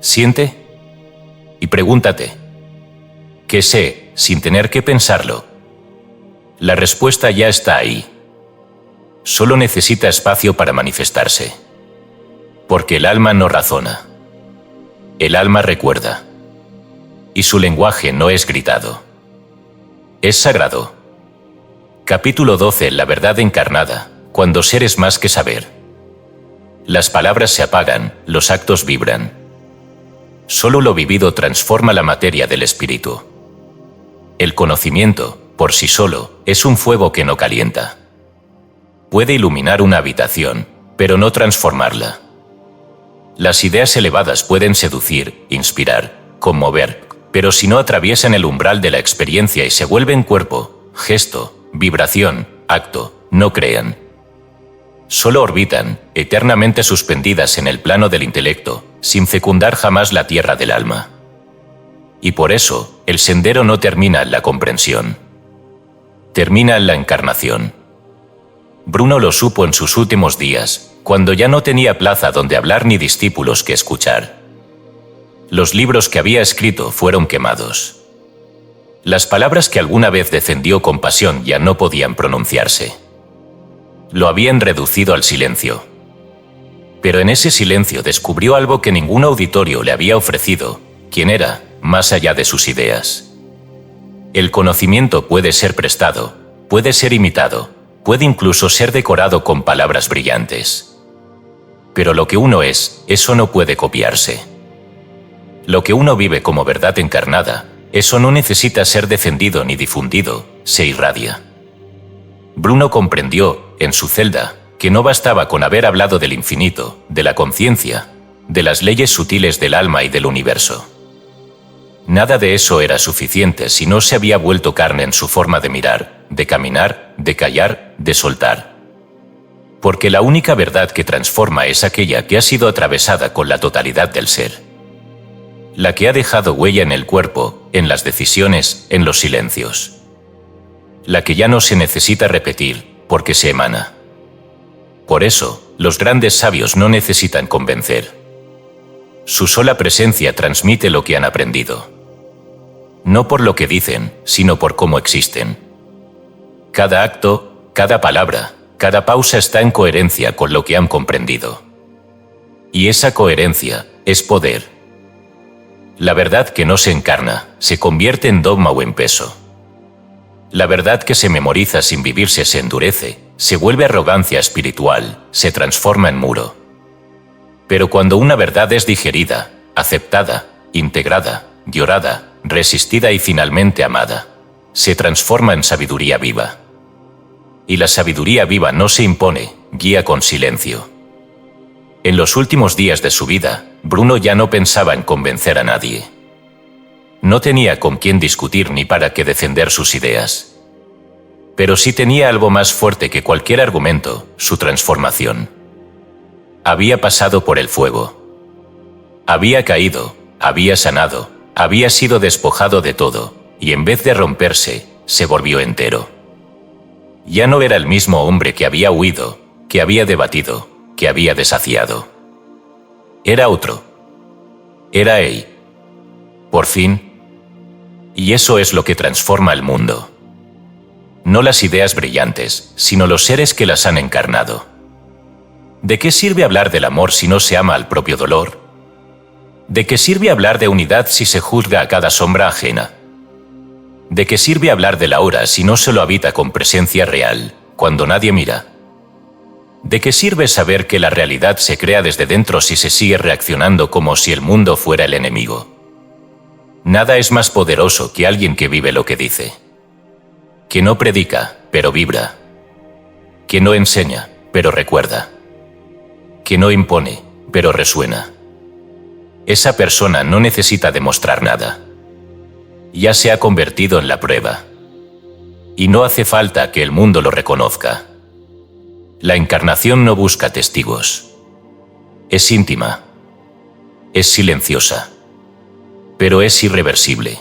Siente y pregúntate. ¿Qué sé, sin tener que pensarlo? La respuesta ya está ahí. Solo necesita espacio para manifestarse. Porque el alma no razona. El alma recuerda. Y su lenguaje no es gritado. Es sagrado. Capítulo 12. La verdad encarnada, cuando ser es más que saber. Las palabras se apagan, los actos vibran. Solo lo vivido transforma la materia del espíritu. El conocimiento, por sí solo, es un fuego que no calienta. Puede iluminar una habitación, pero no transformarla. Las ideas elevadas pueden seducir, inspirar, conmover, pero si no atraviesan el umbral de la experiencia y se vuelven cuerpo, gesto, vibración, acto, no crean. Solo orbitan, eternamente suspendidas en el plano del intelecto, sin fecundar jamás la tierra del alma. Y por eso, el sendero no termina en la comprensión. Termina en la encarnación. Bruno lo supo en sus últimos días, cuando ya no tenía plaza donde hablar ni discípulos que escuchar. Los libros que había escrito fueron quemados. Las palabras que alguna vez defendió con pasión ya no podían pronunciarse. Lo habían reducido al silencio. Pero en ese silencio descubrió algo que ningún auditorio le había ofrecido, quién era, más allá de sus ideas. El conocimiento puede ser prestado, puede ser imitado, puede incluso ser decorado con palabras brillantes. Pero lo que uno es, eso no puede copiarse. Lo que uno vive como verdad encarnada, eso no necesita ser defendido ni difundido, se irradia. Bruno comprendió, en su celda, que no bastaba con haber hablado del infinito, de la conciencia, de las leyes sutiles del alma y del universo. Nada de eso era suficiente si no se había vuelto carne en su forma de mirar, de caminar, de callar, de soltar. Porque la única verdad que transforma es aquella que ha sido atravesada con la totalidad del ser. La que ha dejado huella en el cuerpo, en las decisiones, en los silencios. La que ya no se necesita repetir, porque se emana. Por eso, los grandes sabios no necesitan convencer. Su sola presencia transmite lo que han aprendido. No por lo que dicen, sino por cómo existen. Cada acto, cada palabra, cada pausa está en coherencia con lo que han comprendido. Y esa coherencia es poder. La verdad que no se encarna, se convierte en dogma o en peso. La verdad que se memoriza sin vivirse se endurece, se vuelve arrogancia espiritual, se transforma en muro. Pero cuando una verdad es digerida, aceptada, integrada, llorada, resistida y finalmente amada, se transforma en sabiduría viva. Y la sabiduría viva no se impone, guía con silencio. En los últimos días de su vida, Bruno ya no pensaba en convencer a nadie. No tenía con quién discutir ni para qué defender sus ideas. Pero sí tenía algo más fuerte que cualquier argumento, su transformación. Había pasado por el fuego. Había caído, había sanado, había sido despojado de todo, y en vez de romperse, se volvió entero. Ya no era el mismo hombre que había huido, que había debatido, que había desafiado. Era otro. Era él. Por fin. Y eso es lo que transforma el mundo. No las ideas brillantes, sino los seres que las han encarnado. ¿De qué sirve hablar del amor si no se ama al propio dolor? ¿De qué sirve hablar de unidad si se juzga a cada sombra ajena? ¿De qué sirve hablar de la hora si no se lo habita con presencia real, cuando nadie mira? ¿De qué sirve saber que la realidad se crea desde dentro si se sigue reaccionando como si el mundo fuera el enemigo? Nada es más poderoso que alguien que vive lo que dice. Que no predica, pero vibra. Que no enseña, pero recuerda. Que no impone, pero resuena. Esa persona no necesita demostrar nada. Ya se ha convertido en la prueba. Y no hace falta que el mundo lo reconozca. La encarnación no busca testigos. Es íntima. Es silenciosa. Pero es irreversible.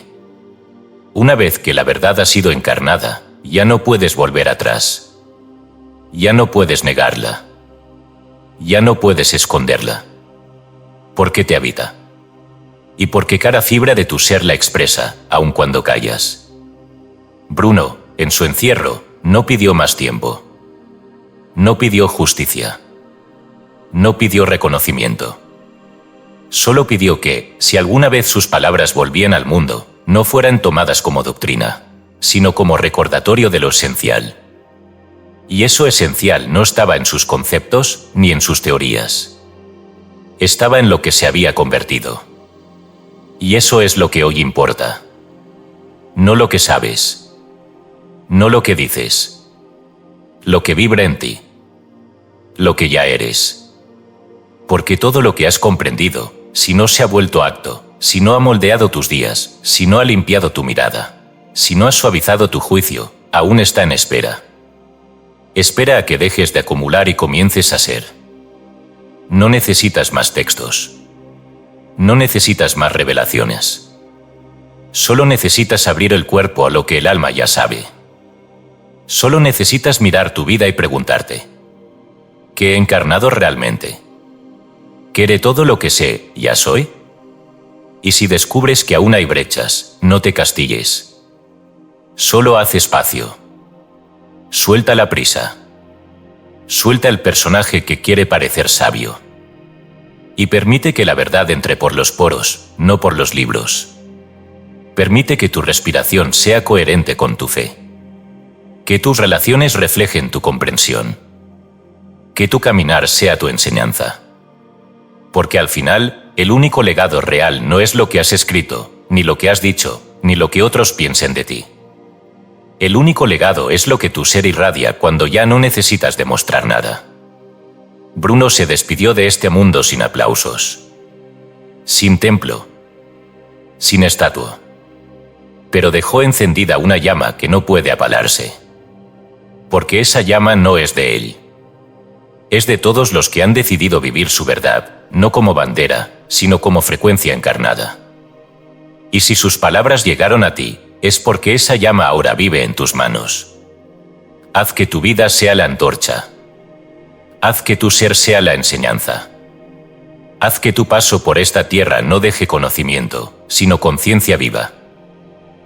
Una vez que la verdad ha sido encarnada, ya no puedes volver atrás. Ya no puedes negarla. Ya no puedes esconderla. Porque te habita. Y porque cada fibra de tu ser la expresa, aun cuando callas. Bruno, en su encierro, no pidió más tiempo. No pidió justicia. No pidió reconocimiento. Solo pidió que, si alguna vez sus palabras volvían al mundo, no fueran tomadas como doctrina, sino como recordatorio de lo esencial. Y eso esencial no estaba en sus conceptos ni en sus teorías. Estaba en lo que se había convertido. Y eso es lo que hoy importa. No lo que sabes. No lo que dices. Lo que vibra en ti. Lo que ya eres. Porque todo lo que has comprendido, si no se ha vuelto acto, si no ha moldeado tus días, si no ha limpiado tu mirada, si no ha suavizado tu juicio, aún está en espera. Espera a que dejes de acumular y comiences a ser. No necesitas más textos. No necesitas más revelaciones. Solo necesitas abrir el cuerpo a lo que el alma ya sabe. Solo necesitas mirar tu vida y preguntarte: ¿qué he encarnado realmente? ¿Qué de todo lo que sé, ya soy? Y si descubres que aún hay brechas, no te castigues. Solo haz espacio. Suelta la prisa. Suelta el personaje que quiere parecer sabio. Y permite que la verdad entre por los poros, no por los libros. Permite que tu respiración sea coherente con tu fe. Que tus relaciones reflejen tu comprensión. Que tu caminar sea tu enseñanza. Porque al final, el único legado real no es lo que has escrito, ni lo que has dicho, ni lo que otros piensen de ti. El único legado es lo que tu ser irradia cuando ya no necesitas demostrar nada. Bruno se despidió de este mundo sin aplausos. Sin templo. Sin estatua. Pero dejó encendida una llama que no puede apagarse. Porque esa llama no es de él. Es de todos los que han decidido vivir su verdad, no como bandera, sino como frecuencia encarnada. Y si sus palabras llegaron a ti, es porque esa llama ahora vive en tus manos. Haz que tu vida sea la antorcha. Haz que tu ser sea la enseñanza. Haz que tu paso por esta tierra no deje conocimiento, sino conciencia viva.